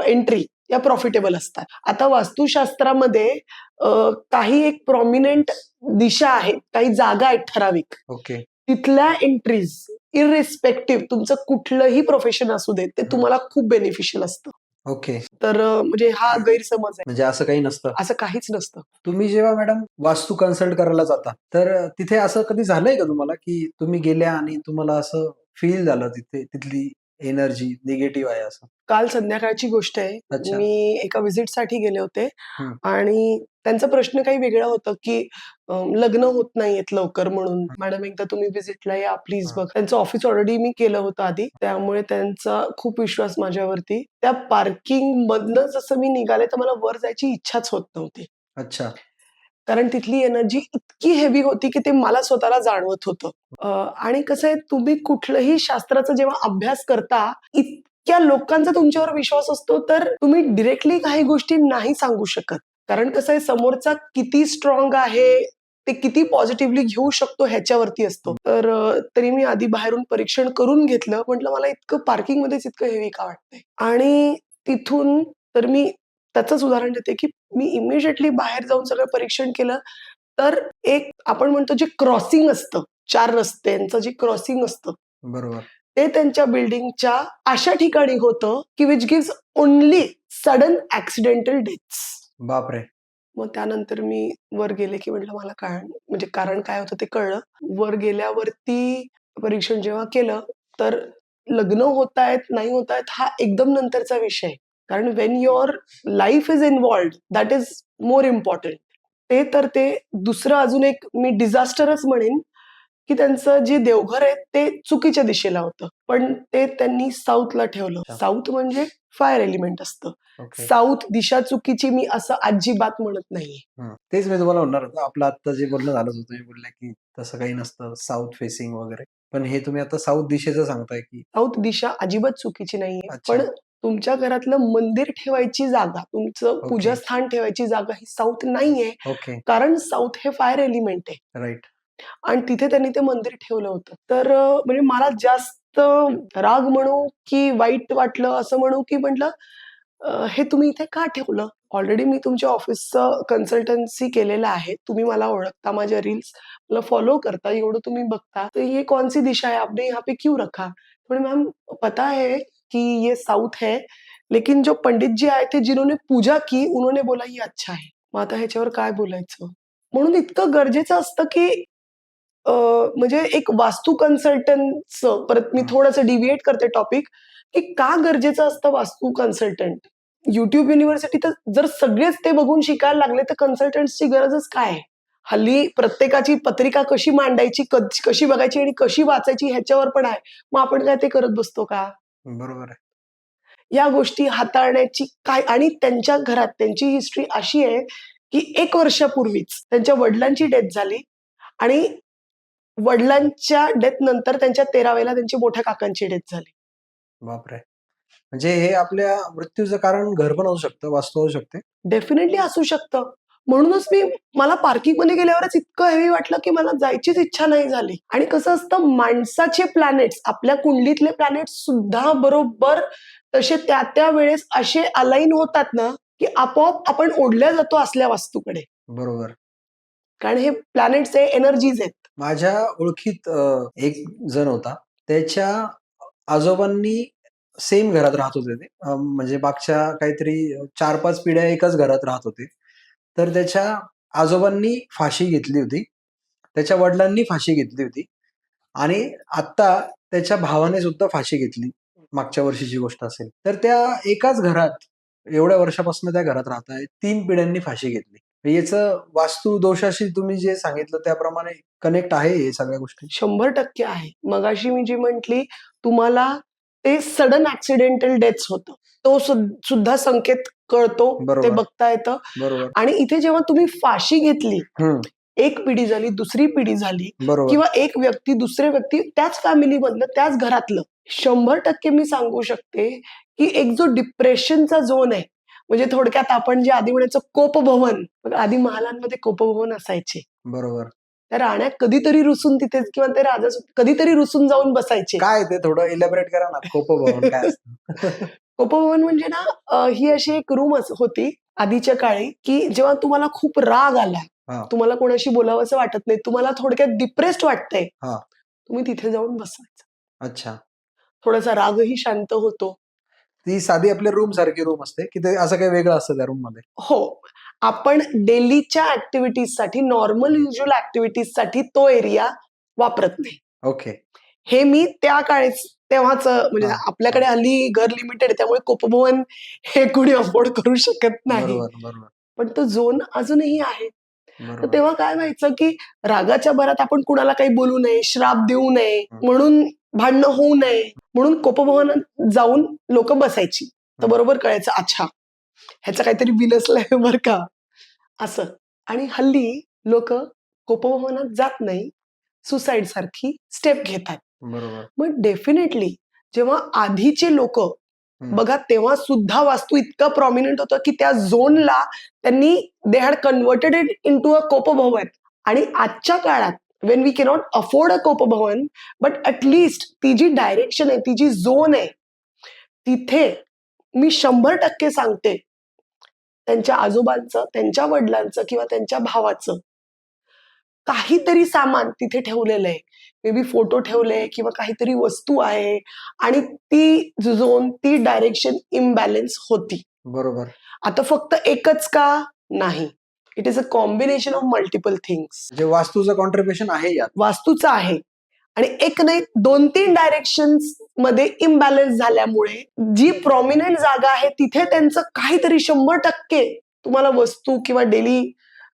एंट्री या प्रॉफिटेबल असतात. आता वास्तुशास्त्रामध्ये काही एक प्रॉमिनंट दिशा आहेत, काही जागा आहेत ठराविक, ओके. तिथल्या एंट्रीज इररिस्पेक्टिव्ह तुमचं कुठलंही प्रोफेशन असू दे ते तुम्हाला खूप बेनिफिशियल असतं. ओके. तर म्हणजे हा गैरसमज आहे, म्हणजे असं काही नसतं. असं काहीच नसतं. तुम्ही जेव्हा मॅडम वास्तू कन्सल्ट करायला जाता तर तिथे असं कधी झालंय का तुम्हाला की तुम्ही गेल्या आणि तुम्हाला असं फील झालं तिथली एनर्जी निगेटिव्ह आहे असं? काल संध्याकाळची गोष्ट आहे. अच्छा. मी एका व्हिजिटसाठी गेले होते हं. आणि त्यांचा प्रश्न काही वेगळा होता की लग्न होत नाहीयेत लवकर म्हणून. मॅडम एकदा तुम्ही व्हिजिटला या प्लीज हं. बघ. त्यांचं ऑफिस ऑलरेडी मी केलं होतं आधी, त्यामुळे त्यांचा खूप विश्वास माझ्यावरती. त्या पार्किंग मधनं जसं मी निघाले तर मला वर जायची इच्छाच होत नव्हती. अच्छा. कारण तिथली एनर्जी इतकी हेवी होती की ते मला स्वतःला जाणवत होतं. आणि कसं आहे, तुम्ही कुठलंही शास्त्राचा जेव्हा अभ्यास करता, इतक्या लोकांचा तुमच्यावर विश्वास असतो तर तुम्ही डिरेक्टली काही गोष्टी नाही सांगू शकत. कारण कसं आहे, समोरचा किती स्ट्रॉंग आहे, ते किती पॉझिटिव्हली घेऊ शकतो ह्याच्यावरती असतो. तर तरी मी आधी बाहेरून परीक्षण करून घेतलं. म्हटलं मला इतकं पार्किंगमध्येच इतकं हेवी का वाटतंय? आणि तिथून तर मी त्याचंच उदाहरण देते की मी इमिजिएटली बाहेर जाऊन सगळं परीक्षण केलं. तर एक आपण म्हणतो जे क्रॉसिंग असतं, 4 रस्त्यांचं जे क्रॉसिंग असतं, बरोबर. ते त्यांच्या बिल्डिंगच्या अशा ठिकाणी होतं की which gives only sudden accidental deaths. बापरे. मग त्यानंतर मी वर गेले की म्हटलं मला म्हणजे कारण काय होतं ते कळलं. वर गेल्यावरती परीक्षण जेव्हा केलं तर लग्न होतायत, नाही होतायत हा एकदम नंतरचा विषय. कारण when your life is involved that is more important. ते दुसरं अजून एक मी डिझास्टरच म्हणेन की त्यांचं जे देवघर आहे ते चुकीच्या दिशेला होतं. पण ते त्यांनी साऊथला ठेवलं. साऊथ म्हणजे फायर एलिमेंट असतं. ओके. साऊथ दिशा चुकीची मी असं अजिबात म्हणत नाहीये. तेच मी तुम्हाला म्हणणार होतं. आपलं आता जे बोलणं झालं होतं तुम्ही बोलल्या की तसं काही नसतं साऊथ फेसिंग वगैरे. पण हे तुम्ही आता साऊथ दिशेचं सांगताय की साऊथ दिशा अजिबात चुकीची नाहीये. अच्छा. पण तुमच्या घरातलं मंदिर ठेवायची जागा, तुमचं ओके. पूजास्थान ठेवायची जागा ही साऊथ नाहीये. ओके. कारण साऊथ हे फायर एलिमेंट आहे. राईट. आणि तिथे त्यांनी ते मंदिर ठेवलं होतं. तर म्हणजे मला जास्त राग म्हणू की वाईट वाटलं असं म्हणू की म्हटलं हे तुम्ही इथे का ठेवलं? ऑलरेडी मी तुमच्या ऑफिसचं कन्सल्टन्सी केलेलं आहे. तुम्ही मला ओळखता, माझ्या रील्स मला फॉलो करता, एवढं तुम्ही बघता. तो ये कौन सी दिशा है? आपने यहाँ पे क्यों रखा? तो म्हणे मैम पता है कि ये साउथ है, लेकिन जो पंडित जी आए थे जिन्होंने पूजा की उन्होंने बोला ये अच्छा है. मग आता ह्याच्यावर काय बोलायचं? म्हणून इतकं गरजेचं असतं की म्हणजे एक वास्तू कन्सल्टंटचं परत मी थोडंसं डिव्हिएट करते टॉपिक, की का गरजेचं असतं वास्तू कन्सल्टंट? YouTube युनिव्हर्सिटी तर जर सगळेच ते बघून शिकायला लागले तर कन्सल्टंट्सची गरजच काय आहे? हल्ली प्रत्येकाची पत्रिका कशी मांडायची, कशी बघायची आणि कशी वाचायची ह्याच्यावर पण आहे. मग आपण काय ते करत बसतो का? बरोबर आहे. या गोष्टी हाताळण्याची काय आणि त्यांच्या घरात त्यांची हिस्ट्री अशी आहे, की 1 वर्षापूर्वीच त्यांच्या वडिलांची डेथ झाली आणि वडिलांच्या डेथ नंतर त्यांच्या 13व्याला त्यांच्या मोठ्या काकांची डेथ झाली. बापरे. म्हणजे हे आपल्या मृत्यूचं कारण घर पण असू शकतं, वास्तू असू शकते. डेफिनेटली असू शकतं. म्हणूनच मला पार्किंगमध्ये गेल्यावरच इतकं हेवी वाटलं, की मला जायचीच इच्छा नाही झाली. आणि कसं असतं माणसाचे प्लॅनेट्स, आपल्या कुंडलीतले प्लॅनेट्स सुद्धा बरोबर तसे त्या वेळेस असे अलाइन होतात ना, की आपोआप आपण ओढल्या जातो असल्या वास्तूकडे. बरोबर. कारण हे प्लॅनेट्स आहे, एनर्जीज आहेत. माझ्या ओळखीत एक जण होता. त्याच्या आजोबांनी सेम घरात राहत होते ते. म्हणजे मागच्या काहीतरी 4-5 पिढ्या एकाच घरात राहत होते. तर त्याच्या आजोबांनी फाशी घेतली होती. त्याच्या वडिलांनी फाशी घेतली होती आणि आत्ता त्याच्या भावाने सुद्धा फाशी घेतली. मागच्या वर्षीची गोष्ट असेल. तर त्या एकाच घरात एवढ्या वर्षापासून त्या घरात राहत आहेत. 3 पिढ्यांनी फाशी घेतली. याचं वास्तू दोषाशी तुम्ही जे सांगितलं त्याप्रमाणे कनेक्ट आहे हे सगळ्या गोष्टी? 100% आहे. मगाशी मी जी म्हटली, तुम्हाला ते सडन ऍक्सिडेंटल डेथ्स होतं. तो सुद्धा संकेत कळतो, ते बरोबर. बघता येतं. बरोबर. आणि इथे जेव्हा तुम्ही फाशी घेतली, हम्म. एक पिढी झाली, दुसरी पिढी झाली, बरोबर. किंवा एक व्यक्ती, दुसरे व्यक्ती, त्याच फॅमिलीमधलं, त्याच घरातलं, 100% मी सांगू शकते की एक जो डिप्रेशनचा झोन आहे, म्हणजे थोडक्यात आपण जे आधी म्हणायचं कोपभवन, आधी महालांमध्ये कोपभवन असायचे. बरोबर. त्या राण्या कधीतरी रुसून तिथे, किंवा ते राजा कधीतरी रुसून जाऊन बसायचे. काय ते थोडं इलॅबरेट करा ना, कोपभवन काय असतं? कोपभवन म्हणजे ना, ही अशी एक रूम होती आधीच्या काळी, की जेव्हा तुम्हाला खूप राग आला, हा. तुम्हाला कोणाशी बोलावंसं वाटत नाही, तुम्हाला थोडक्यात डिप्रेस्ड वाटतंय, हा. तुम्ही तिथे जाऊन बसायचं. अच्छा. थोडासा रागही शांत होतो. ती साधी आपल्या रूम सारखी रूम असते की ते असं काही वेगळं असतं त्या रूम मध्ये? हो, आपण डेलीच्या ऍक्टिव्हिटीजसाठी, नॉर्मल युज्युअल ऍक्टिव्हिटीजसाठी तो एरिया वापरत नाही. ओके. हे मी त्या काळीच तेव्हाच, म्हणजे हा. आपल्याकडे हल्ली घर लिमिटेड आहे, त्यामुळे कोपभवन हे कोणी अफोर्ड करू शकत नाही. बरोबर. बरोबर. पण तो झोन अजूनही आहे. तर बरोबर. तेव्हा काय व्हायचं की रागाच्या भरात आपण कुणाला काही बोलू नये, श्राप देऊ नये, म्हणून भांडणं होऊ नये, म्हणून कोपभवनात जाऊन लोक बसायची. तर बरोबर कळायचं, अच्छा ह्याचं काहीतरी बिनसलंय बरं का, असं. आणि हल्ली लोक कोपभवनात जात नाही, सुसाईड सारखी स्टेप घेतात. बरोबर. मग डेफिनेटली जेव्हा आधीचे लोक बघा, तेव्हा सुद्धा वास्तू इतका प्रॉमिनंट होतं की त्या झोनला त्यांनी they had converted it into a कोपभवन. आणि आजच्या काळात when we cannot afford a कोपभवन, बट ॲटलिस्ट ती जी डायरेक्शन आहे, ती जी झोन आहे, तिथे मी 100% सांगते, त्यांच्या आजोबांचं, त्यांच्या वडिलांचं किंवा त्यांच्या भावाचं काहीतरी सामान तिथे ठेवलेलं आहे. मे बी फोटो ठेवले किंवा काहीतरी वस्तू आहे, आणि ती झोन, ती डायरेक्शन इम्बॅलन्स होती. बरोबर. आता फक्त एकच का? नाही. It is a combination of multiple things. म्हणजे वास्तूचं कॉन्ट्रीब्युशन आहे यात. वास्तूचं आहे. आणि एक नाही, 2-3 डायरेक्शन्स मध्ये इम्बॅलन्स झाल्यामुळे जी प्रॉमिनंट जागा आहे तिथे त्यांचं काहीतरी 100% तुम्हाला वस्तू किंवा डेली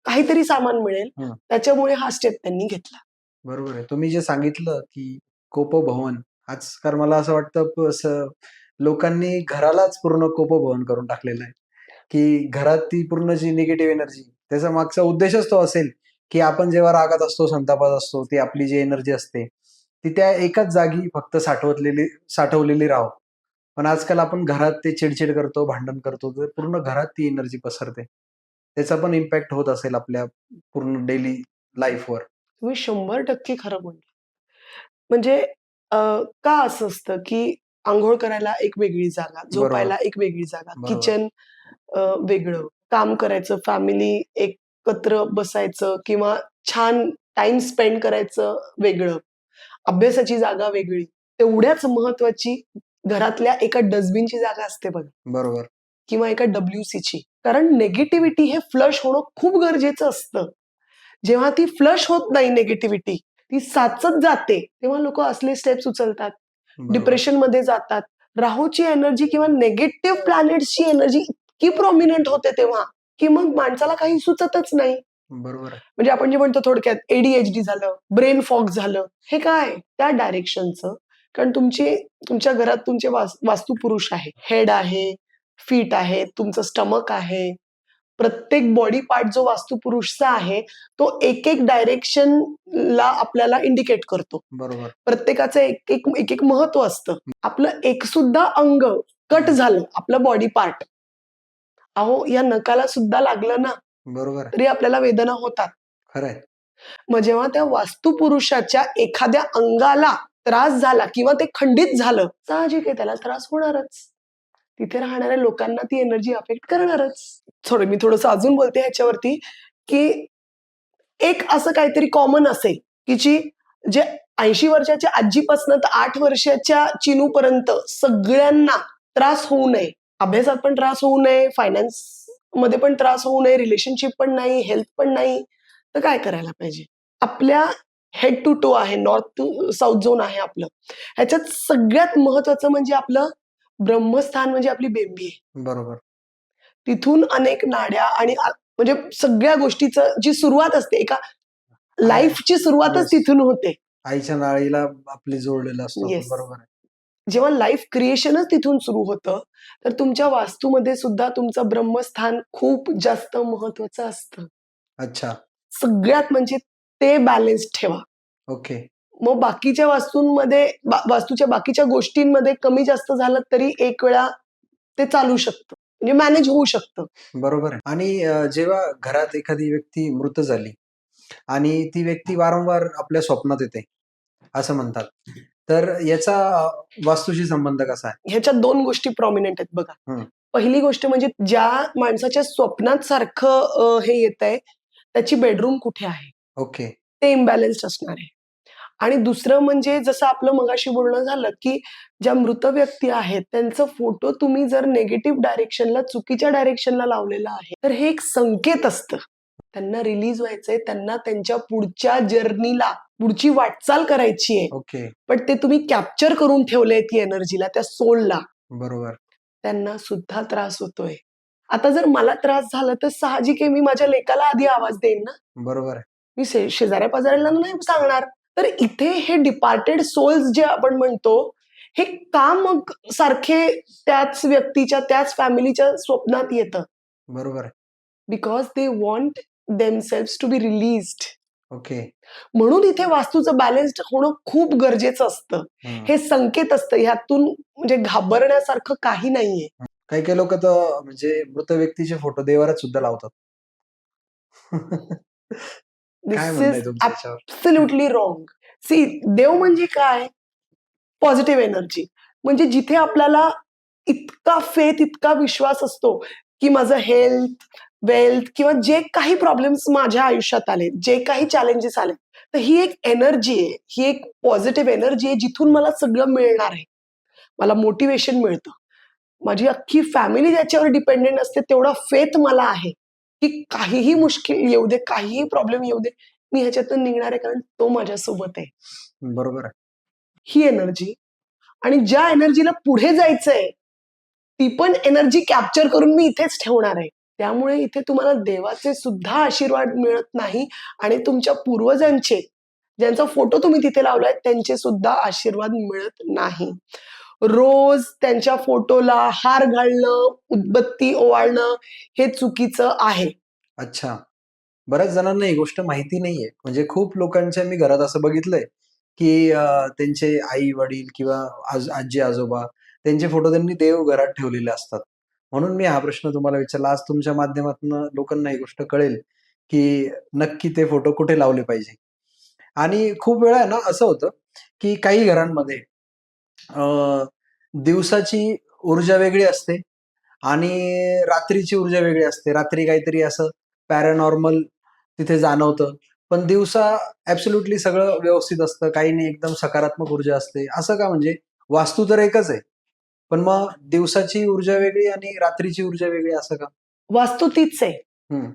काहीतरी सामान मिळेल. त्याच्यामुळे हा स्टेप त्यांनी घेतला. बरोबर आहे. तुम्ही जे सांगितलं की कोपभवन, आजकाल मला असं वाटतं लोकांनी घरालाच पूर्ण कोपभवन करून टाकलेलं आहे, की घरात ती पूर्ण जी निगेटिव्ह एनर्जी, त्याचा मागचा उद्देशच तो असेल की आपण जेव्हा रागात असतो, संतापात असतो, ती आपली जी एनर्जी असते ती त्या एकाच जागी फक्त साठवलेली राहो. पण आजकाल आपण घरात ते चिडचिड करतो, भांडण करतो, तर पूर्ण घरात ती एनर्जी पसरते. त्याचा पण इम्पॅक्ट होत असेल आपल्या पूर्ण डेली लाईफवर. तुम्ही 100% खरं बोलला. म्हणजे का असं असतं की आंघोळ करायला एक वेगळी जागा, झोपायला एक वेगळी जागा, किचन वेगळं, काम करायचं, फॅमिली एकत्र बसायचं किंवा छान टाइम स्पेंड करायचं वेगळं, अभ्यासाची जागा वेगळी. तेवढ्याच महत्वाची घरातल्या एका डस्टबिनची जागा असते बघ. बरोबर. किंवा एका WCची. कारण नेगेटिव्हिटी हे फ्लश होणं खूप गरजेचं असतं. जेव्हा ती फ्लश होत नाही नेगेटिव्हिटी, ती साचत जाते, तेव्हा लोक असले स्टेप्स उचलतात, डिप्रेशन मध्ये जातात. राहूची एनर्जी किंवा नेगेटिव्ह प्लॅनेट्सची एनर्जी इतकी प्रॉमिनंट होते तेव्हा, की मग माणसाला काही सुचतच नाही. बरोबर. म्हणजे आपण जे म्हणतो थोडक्यात ADHD झालं, ब्रेन फॉग झालं, हे काय त्या डायरेक्शनचं. कारण तुमच्या घरात तुमचे वास्तुपुरुष आहे, हेड आहे, फीट आहे, तुमचं स्टमक आहे. प्रत्येक बॉडी पार्ट जो वास्तुपुरुषचा आहे, तो एक डायरेक्शनला आपल्याला इंडिकेट करतो. बरोबर. प्रत्येकाचं एक महत्व असतं. आपलं एक सुद्धा अंग कट झालं, आपलं बॉडी पार्ट, अहो या नकाला सुद्धा लागलं ना, बरोबर, तरी आपल्याला वेदना होतात. खरंय. मग जेव्हा त्या वास्तुपुरुषाच्या एखाद्या अंगाला त्रास झाला किंवा ते खंडित झालं, साहजिक आहे त्याला त्रास होणारच. तिथे राहणाऱ्या लोकांना ती एनर्जी अफेक्ट करणारच. मी थोडंसं अजून बोलते ह्याच्यावरती, की एक असं काहीतरी कॉमन असेल की जे 80 वर्षाच्या आजीपासून तर 8 वर्षाच्या चिनूपर्यंत सगळ्यांना त्रास होऊ नये, अभ्यासात पण त्रास होऊ नये, फायनान्स मध्ये पण त्रास होऊ नये, रिलेशनशिप पण नाही, हेल्थ पण नाही, तर काय करायला पाहिजे? आपल्या हेड टू टो आहे, नॉर्थ टू साऊथ झोन आहे आपलं. ह्याच्यात सगळ्यात महत्वाचं म्हणजे आपलं ब्रह्मस्थान, म्हणजे आपली बेंबी आहे. बरोबर. तिथून अनेक नाड्या आणि म्हणजे सगळ्या गोष्टीचं जी सुरुवात असते, एका लाईफची सुरुवातच Yes. तिथून होते. आईच्या नाळीला आपली जोडलेला असतो आपण. येस. बरोबर आहे. जेव्हा लाईफ क्रिएशनच तिथून सुरू होतं, तर तुमच्या वास्तूमध्ये सुद्धा तुमचं ब्रह्मस्थान खूप जास्त महत्वाचं असतं. अच्छा. सगळ्यात म्हणजे ते बॅलन्स ठेवा. ओके. मग बाकीच्या वास्तूंमध्ये वास्तूच्या बाकीच्या गोष्टींमध्ये कमी जास्त झालं तरी एक वेळा ते चालू शकतं, म्हणजे मॅनेज होऊ शकतं. बरोबर आहे. आणि जेव्हा घरात एखादी व्यक्ती मृत झाली आणि ती व्यक्ती वारंवार आपल्या स्वप्नात येते, असं म्हणतात. तर याचा वास्तूशी संबंध कसा आहे? ह्याच्यात 2 गोष्टी प्रॉमिनंट आहेत बघा. हं. पहिली गोष्ट म्हणजे ज्या माणसाच्या स्वप्नात सारखं हे येतंय, त्याची बेडरूम कुठे आहे? ओके. ते इम्बॅलन्स्ड असणार आहे. आणि दुसरं म्हणजे जसं आपलं मगाशी बोलणं झालं, की ज्या मृत व्यक्ती आहेत, त्यांचा फोटो तुम्ही जर निगेटिव्ह डायरेक्शनला, चुकीच्या डायरेक्शनला लावलेला आहे, तर हे एक संकेत असतं. त्यांना रिलीज व्हायचंय, त्यांना त्यांच्या पुढच्या जर्नीला, पुढची वाटचाल करायची आहे. ओके. पण ते तुम्ही कॅप्चर करून ठेवलंय ती एनर्जीला, त्या सोलला. बरोबर. त्यांना सुद्धा त्रास होतोय. आता जर मला त्रास झाला तर साहजिक आहे मी माझ्या लेकाला आधी आवाज देईन ना. बरोबर आहे. मी शेजाऱ्या-पाजाऱ्यांना नाही सांगणार. तर इथे हे डिपार्टेड सोल्स जे आपण म्हणतो, हे का मग सारखे त्याच व्यक्तीच्या, त्याच फॅमिलीच्या स्वप्नात येतं? बरोबर आहे. Because they want themselves to be released. Okay. म्हणून इथे वास्तूचं बॅलन्स्ड होणं खूप गरजेचं असतं. हं. हे संकेत असतं. ह्यातून म्हणजे घाबरण्यासारखं काही नाहीये. काही-काही लोकं तर म्हणजे मृत व्यक्तीचे फोटो देवारात सुद्धा लावतात. काय दिस म्हणणं इज आहे तुमचं याच्यावर? Absolutely wrong. सी देव म्हणजे काय? Positive energy. म्हणजे जिथे आपल्याला इतका फेथ, इतका विश्वास असतो, की माझं हेल्थ, वेल्थ किंवा जे काही प्रॉब्लेम्स माझ्या आयुष्यात आले, जे काही चॅलेंजेस आले, तर ही एक एनर्जी आहे. ही एक पॉझिटिव्ह एनर्जी आहे, जिथून मला सगळं मिळणार आहे. मला मोटिव्हेशन मिळतं. माझी अख्खी फॅमिली ज्याच्यावर डिपेंडेंट असते, तेवढा फेथ मला आहे, की काहीही मुश्किल येऊ दे, काहीही प्रॉब्लेम येऊ दे, मी ह्याच्यातून निघणार आहे, कारण तो माझ्यासोबत आहे. बरोबर आहे. ही एनर्जी. आणि ज्या एनर्जीला पुढे जायचंय, ती पण एनर्जी कॅप्चर करून मी इथेच ठेवणार आहे. त्यामुळे इथे तुम्हाला देवाचे सुद्धा आशीर्वाद मिळत नाही आणि तुमच्या पूर्वजांचे, ज्यांचा फोटो तुम्ही तिथे लावलाय, त्यांचे सुद्धा आशीर्वाद मिळत नाही. रोज त्यांच्या फोटोला हार घालणं, उदबत्ती ओवाळणं हे चुकीचं आहे. अच्छा. बऱ्याच जणांना ही गोष्ट माहिती नाहीये. म्हणजे खूप लोकांच्या मी घरात असं बघितलंय, की त्यांचे आई-वडील किंवा आजी-आजोबा त्यांचे फोटो त्यांनी देवघरात ठेवलेले असतात. म्हणून मी हा प्रश्न तुम्हाला विचारला. आज तुमच्या माध्यमातून लोकांना ही गोष्ट कळेल, की नक्की ते फोटो कुठे लावले पाहिजे. आणि खूप वेळा आहे ना असं होतं, की काही घरांमध्ये अ, दिवसाची ऊर्जा वेगळी असते आणि रात्रीची ऊर्जा वेगळी असते. रात्री काहीतरी असं पॅरानॉर्मल तिथे जाणवतं. पण दिवसा ॲब्सोल्युटली सगळं व्यवस्थित असतं. काही नाही, एकदम सकारात्मक ऊर्जा असते. असं का म्हणजे? वास्तू तर एकच आहे. पण मग दिवसाची ऊर्जा वेगळी आणि रात्रीची ऊर्जा वेगळी असं का? वास्तू तीच आहे. हं.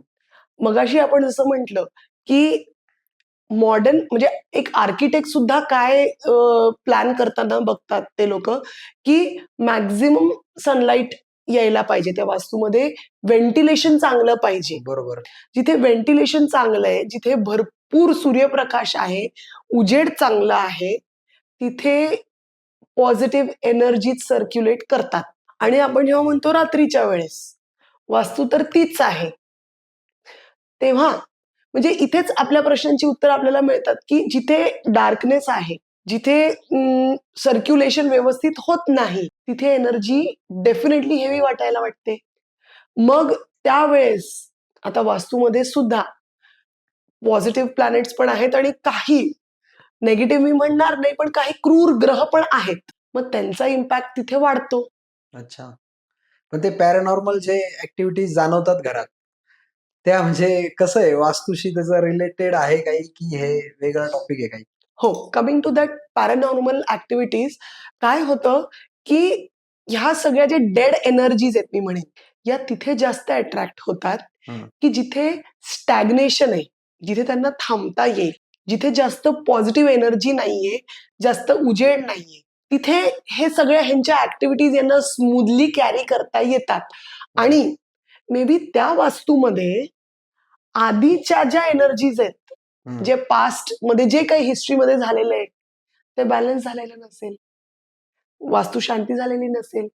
मगाशी आपण जसं म्हटलं, की मॉडर्न म्हणजे एक आर्किटेक्ट सुद्धा काय प्लॅन करताना बघतात ते लोकं, की मॅक्सिमम सनलाईट यायला पाहिजे त्या वास्तूमध्ये. व्हेंटिलेशन चांगलं पाहिजे. बरोबर. जिथे व्हेंटिलेशन चांगलं आहे, जिथे भरपूर सूर्यप्रकाश आहे, उजेड चांगला आहे, तिथे पॉझिटिव्ह एनर्जीज सर्क्युलेट करतात. आणि आपण जेव्हा म्हणतो रात्रीच्या वेळेस, वास्तू तर तीच आहे. तेव्हा म्हणजे इथेच आपल्या प्रश्नांची उत्तरं आपल्याला मिळतात, की जिथे डार्कनेस आहे, जिथे सर्क्युलेशन व्यवस्थित होत नाही, तिथे एनर्जी डेफिनेटली हेवी वाटायला वाटते. मग त्यावेळेस आता वास्तूमध्ये सुद्धा पॉझिटिव्ह प्लॅनेट्स पण आहेत आणि काही निगेटिव्ह मी म्हणणार नाही, पण काही क्रूर ग्रह पण आहेत. मग त्यांचा इम्पॅक्ट तिथे वाढतो. अच्छा. पण ते पॅरानॉर्मल जे ॲक्टिव्हिटीज जाणवतात घरात, त्या म्हणजे कसं आहे, वास्तूशी त्याचं रिलेटेड आहे काही, की हे वेगळा टॉपिक आहे काही? हो, coming to that paranormal activities काय होतं, की ह्या सगळ्या जे डेड एनर्जीज आहेत मी म्हणेन, या तिथे जास्त अट्रॅक्ट होतात, हं. की जिथे स्टॅग्नेशन आहे, जिथे त्यांना थांबता येईल, जिथे जास्त पॉझिटिव्ह एनर्जी नाहीये, जास्त उजेड नाहीये. तिथे हे सगळ्या ह्यांच्या ॲक्टिव्हिटीज यांना स्मूथली कॅरी करता येतात आणि मे बी त्या वास्तूमध्ये आधीच्या ज्या एनर्जीज आहेत, हम्म. जे पास्ट मध्ये जे काही हिस्ट्रीमध्ये झालेलं आहे ते बॅलन्स झालेलं नसेल, वास्तू शांती झालेली नसेल,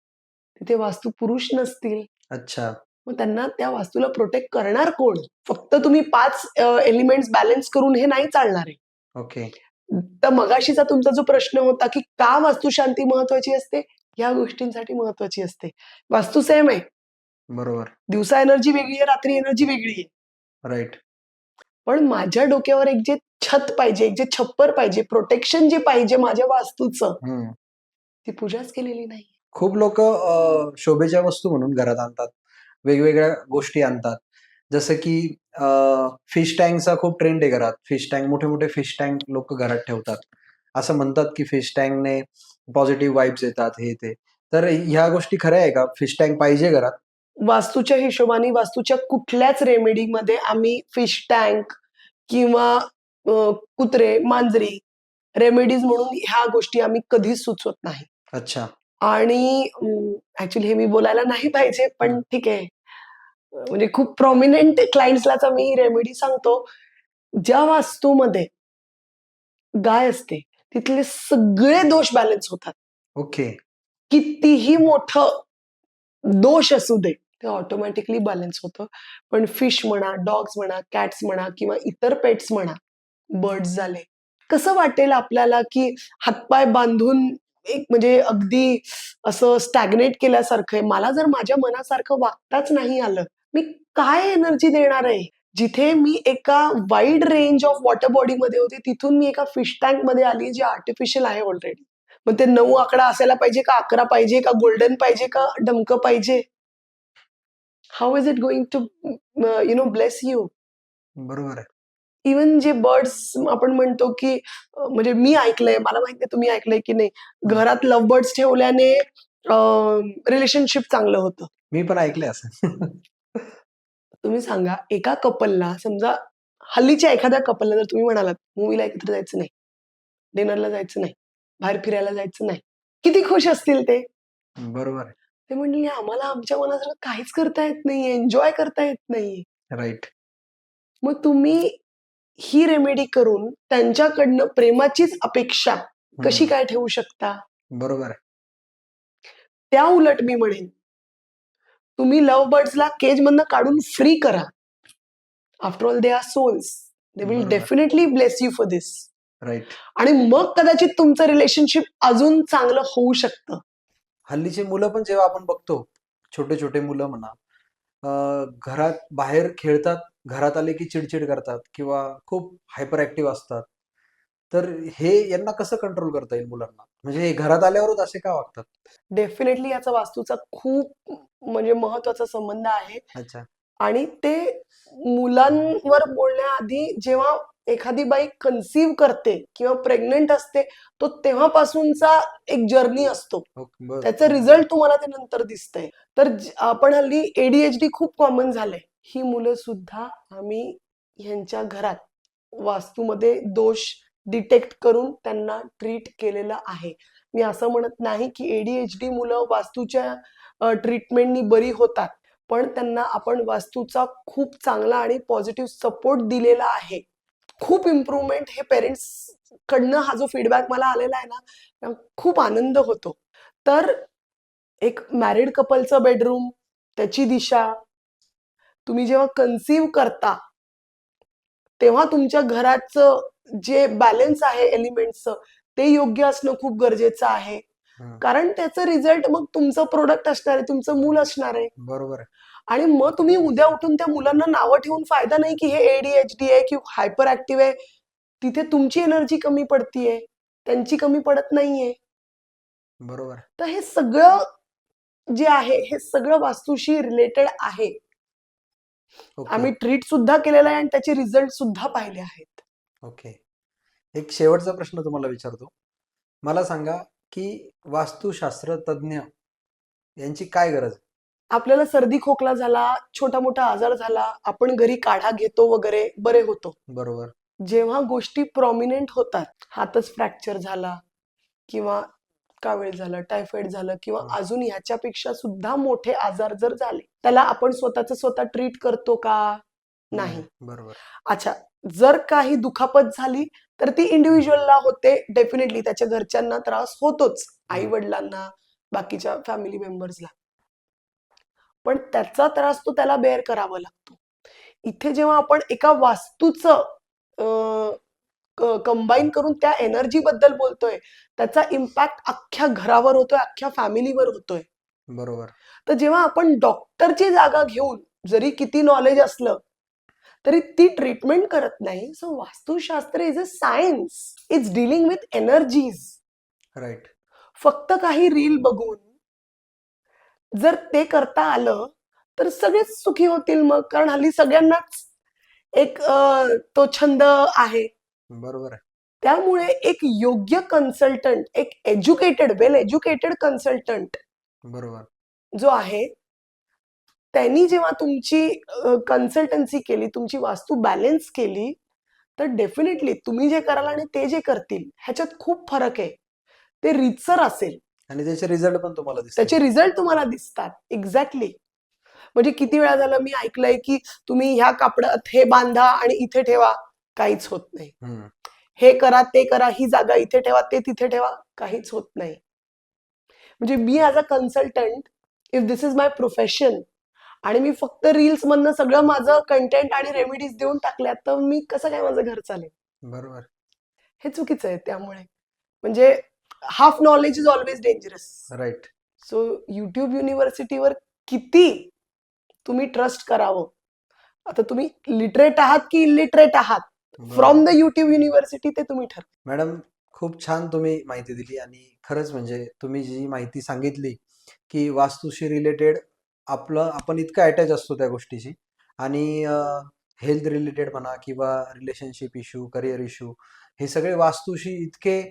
तिथे वास्तू पुरुष नसतील, अच्छा. मग त्यांना त्या वास्तूला प्रोटेक्ट करणार कोण? फक्त तुम्ही 5 एलिमेंट्स बॅलन्स करून हे नाही चालणार आहे. ओके. तर मगाशीचा तुमचा जो प्रश्न होता की का वास्तुशांती महत्वाची असते, या गोष्टींसाठी महत्वाची असते. वास्तू सेम आहे, बरोबर. दिवसा एनर्जी वेगळी आहे, रात्री एनर्जी वेगळी आहे. राईट. पण माझ्या डोक्यावर एक जे छत पाहिजे, एक जे छप्पर पाहिजे, प्रोटेक्शन जे पाहिजे माझ्या वास्तूचं, हम्म. ती पूजाच केलेली नाही. खूप लोक शोभेच्या वस्तू म्हणून घरात आणतात, वेगवेगळ्या गोष्टी आणतात. जसं की फिश टँकचा खूप ट्रेंड आहे घरात. फिश टँक, मोठे मोठे फिश टँक लोक घरात ठेवतात. असं म्हणतात की फिश टँकने पॉझिटिव्ह वाईब्स येतात, हे ते. तर ह्या गोष्टी खऱ्या आहे का? फिश टँक पाहिजे घरात? वास्तूच्या हिशोबाने वास्तूच्या कुठल्याच रेमेडीमध्ये आम्ही फिश टँक किंवा कुत्रे, मांजरी रेमेडीज म्हणून ह्या गोष्टी आम्ही कधीच सुचवत नाही. अच्छा. आणि ऍक्च्युली हे मी बोलायला नाही पाहिजे, पण ठीक आहे. म्हणजे खूप प्रॉमिनंट क्लायंट्सलाच मी रेमेडी सांगतो. ज्या वास्तूमध्ये गाय असते तिथले सगळे दोष बॅलन्स होतात. ओके. कितीही मोठं दोष असू दे, ते ऑटोमॅटिकली बॅलन्स होतं. पण फिश म्हणा, डॉग्स म्हणा, कॅट्स म्हणा किंवा इतर पेट्स म्हणा, बर्ड्स झाले, कसं वाटेल आपल्याला की हातपाय बांधून एक म्हणजे अगदी असं स्टॅग्नेट केल्यासारखं आहे. मला जर माझ्या मनासारखं वागताच नाही आलं, मी काय एनर्जी देणार आहे? जिथे मी एका वाईड रेंज ऑफ वॉटर बॉडीमध्ये होते, तिथून मी एका फिश टँक मध्ये आली जे आर्टिफिशियल आहे ऑलरेडी. मग ते 9 आकडा असायला पाहिजे का 11 पाहिजे का गोल्डन पाहिजे का डमकं पाहिजे? How is it going to bless you? बरोबर आहे. इवन जे बर्ड्स आपण म्हणतो की म्हणजे मी ऐकलंय, मला माहित नाही तुम्ही ऐकलंय की नाही, घरात लव्ह बर्ड्स ठेवल्याने रिलेशनशिप चांगलं होतं. मी पण ऐकलंय असं. तुम्ही सांगा, एका कपलला समजा, हल्लीच्या एखाद्या कपलला जर तुम्ही म्हणालात मूवीला एकत्र जायचं नाही, डिनरला जायचं नाही, बाहेर फिरायला जायचं नाही, किती खुश असतील ते? बरोबर आहे. ते म्हणले आम्हाला आमच्या मनासारखं काहीच करता येत नाही, एन्जॉय करता येत नाही. राईट. मग तुम्ही ही रेमेडी करून त्यांच्याकडनं प्रेमाचीच अपेक्षा कशी काय ठेवू शकता? बरोबर आहे. त्या उलट मी म्हणेन, तुम्ही लव्ह बर्ड्सला केज मधनं काढून फ्री करा. After all they are souls, they will बरोबर. Definitely bless you for this. Right. आणि मग कदाचित तुमचं रिलेशनशिप अजून चांगलं होऊ शकतं. हल्लीचे मुलं पण जेव्हा आपण बघतो, छोटे छोटे मुलं म्हणा, घरात बाहेर खेळतात, घरात आले की चिडचिड करतात किंवा खूप हायपर ऍक्टिव्ह असतात. तर हे यांना कसं कंट्रोल करता येईल मुलांना? म्हणजे हे घरात आल्यावरच असे का वागतात? डेफिनेटली याचा वास्तूचा खूप म्हणजे महत्वाचा संबंध आहे. अच्छा. आणि ते मुलांवर बोलण्याआधी जेव्हा एखादी बाई कन्सीव्ह करते किंवा प्रेग्नंट असते, तो तेव्हापासूनचा एक जर्नी असतो. ओके. बरं. त्याचं रिझल्ट तुम्हाला ते नंतर दिसतंय. तर आपण हल्ली ADHD खूप कॉमन झालंय. ही मुलं सुद्धा आम्ही ह्यांच्या घरात वास्तूमध्ये दोष डिटेक्ट करून त्यांना ट्रीट केलेलं आहे. मी असं म्हणत नाही की ADHD मुलं वास्तूच्या ट्रीटमेंटनी बरी होतात, पण त्यांना आपण वास्तूचा खूप चांगला आणि पॉझिटिव्ह सपोर्ट दिलेला आहे. खूप इम्प्रूव्हमेंट हे पेरेंट्स कडनं हा जो फीडबॅक मला आलेला आहे ना, खूप आनंद होतो. तर एक मॅरिड कपलचं बेडरूम, त्याची दिशा, तुम्ही जेव्हा कन्सीव्ह करता तेव्हा तुमच्या घराचं जे बॅलन्स आहे एलिमेंट्सचं, ते योग्य असणं खूप गरजेचं आहे. कारण त्याचं रिझल्ट मग तुमचं प्रोडक्ट असणार आहे, तुमचं मूल असणार आहे. बरोबर आहे. आणि मग तुम्ही उद्या उठून त्या मुलांना नावं ठेवून फायदा नाही की हे ADHD आहे किंवा हायपर ऍक्टिव्ह आहे. तिथे तुमची एनर्जी कमी पडतीये, त्यांची कमी पडत नाहीये. बरोबर. तर हे सगळं जे आहे, हे सगळं वास्तूशी रिलेटेड आहे. आम्ही ट्रीट सुद्धा केलेला आहे आणि त्याचे रिझल्ट सुद्धा पाहिले आहेत. ओके. एक शेवटचा प्रश्न तुम्हाला विचारतो. मला सांगा की वास्तुशास्त्र तज्ञ यांची काय गरज? आपल्याला सर्दी खोकला झाला, छोटा मोठा आजार झाला, आपण घरी काढा घेतो वगैरे, बरे होतो. बरोबर. जेव्हा गोष्टी प्रॉमिनेंट होतात, हातच फ्रॅक्चर झाला किंवा कावीळ झालं, टायफॉइड झालं किंवा अजून ह्याच्यापेक्षा सुद्धा मोठे आजार जर झाले, त्याला आपण स्वतःच स्वतः ट्रीट करतो का? नाही. बरोबर. अच्छा, जर काही दुखापत झाली तर ती इंडिव्हिज्युअलला होते, डेफिनेटली त्याच्या घरच्यांना त्रास होतोच, आई वडिलांना, बाकीच्या फॅमिली मेंबर्सला, पण त्याचा त्रास तो त्याला बेअर करावा लागतो. इथे जेव्हा आपण एका वास्तूचं कंबाईन करून त्या एनर्जी बद्दल बोलतोय, त्याचा इम्पॅक्ट अख्ख्या घरावर होतोय, अख्ख्या फॅमिलीवर होतोय. बरोबर. तर जेव्हा आपण डॉक्टरची जागा घेऊन जरी किती नॉलेज असलं तरी ती ट्रीटमेंट करत नाही. So vastushastra is a science. It's dealing with energies. Right. फक्त काही रील बघून जर ते करता आलं तर सगळेच सुखी होतील मग, कारण हल्ली सगळ्यांनाच एक तो छंद आहे. बरोबर आहे. त्यामुळे एक योग्य कन्सल्टंट, एक वेल एज्युकेटेड कन्सल्टंट बरोबर. जो आहे, त्यांनी जेव्हा तुमची कन्सल्टन्सी केली, तुमची वास्तू बॅलन्स केली, तर डेफिनेटली तुम्ही जे कराल आणि ते जे करतील ह्याच्यात खूप फरक आहे. ते रीतसर असेल. आणि त्याचे रिझल्ट पण तुम्हाला दिसतील. त्याचे रिझल्ट तुम्हाला दिसतात. एक्झॅक्टली. म्हणजे किती वेळा झालं मी ऐकलंय, की तुम्ही ह्या कापडात हे बांधा आणि इथे ठेवा, काहीच होत नाही. हे करा, ते करा, ही जागा इथे ठेवा, ते तिथे ठेवा, काहीच होत नाही. म्हणजे मी as a consultant, if this is my profession आणि मी फक्त रील्स मधनं सगळं माझं कंटेंट आणि रेमेडीज देऊन टाकल्या, तर मी कसं काय माझं घर चालेल? बरोबर. हे चुकीचं आहे. त्यामुळे म्हणजे half knowledge is always dangerous. Right. So YouTube युनिव्हर्सिटीवर किती तुम्ही ट्रस्ट करावं? आता तुम्ही लिटरेट आहात की इलिटरेट आहात, फ्रॉम द युट्यूब युनिव्हर्सिटी ते तुम्ही ठरवा. मॅडम, खूप छान तुम्ही माहिती दिली आणि खरंच म्हणजे तुम्ही जी माहिती सांगितली की वास्तूशी रिलेटेड आपण इतकं अटॅच असतो त्या गोष्टीशी आणि हेल्थ रिलेटेड म्हणा किंवा रिलेशनशिप इश्यू, करिअर इश्यू, हे सगळे वास्तूशी इतके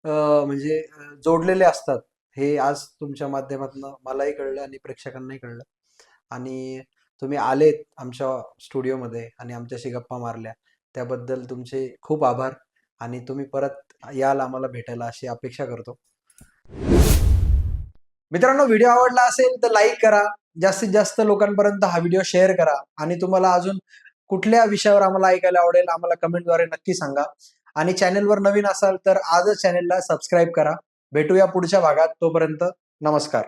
म्हणजे जोडलेले असतात. हे आज तुमच्या माध्यमातून मलाही कळलं आणि प्रेक्षकांनाही कळलं. आणि तुम्ही आलेत आमच्या स्टुडिओमध्ये आणि आमच्याशी गप्पा मारल्या, त्याबद्दल तुमचे खूप आभार. आणि तुम्ही परत याल आम्हाला भेटायला अशी अपेक्षा करतो. मित्रांनो, व्हिडिओ आवडला असेल तर लाईक करा, जास्तीत जास्त लोकांपर्यंत हा व्हिडिओ शेअर करा आणि तुम्हाला अजून कुठल्या विषयावर आम्हाला ऐकायला आवडेल आम्हाला कमेंटद्वारे नक्की सांगा. आणि चॅनलवर नवीन असाल तर आजच चॅनलला सबस्क्राईब करा. भेटूया पुढच्या भागात. तोपर्यंत नमस्कार.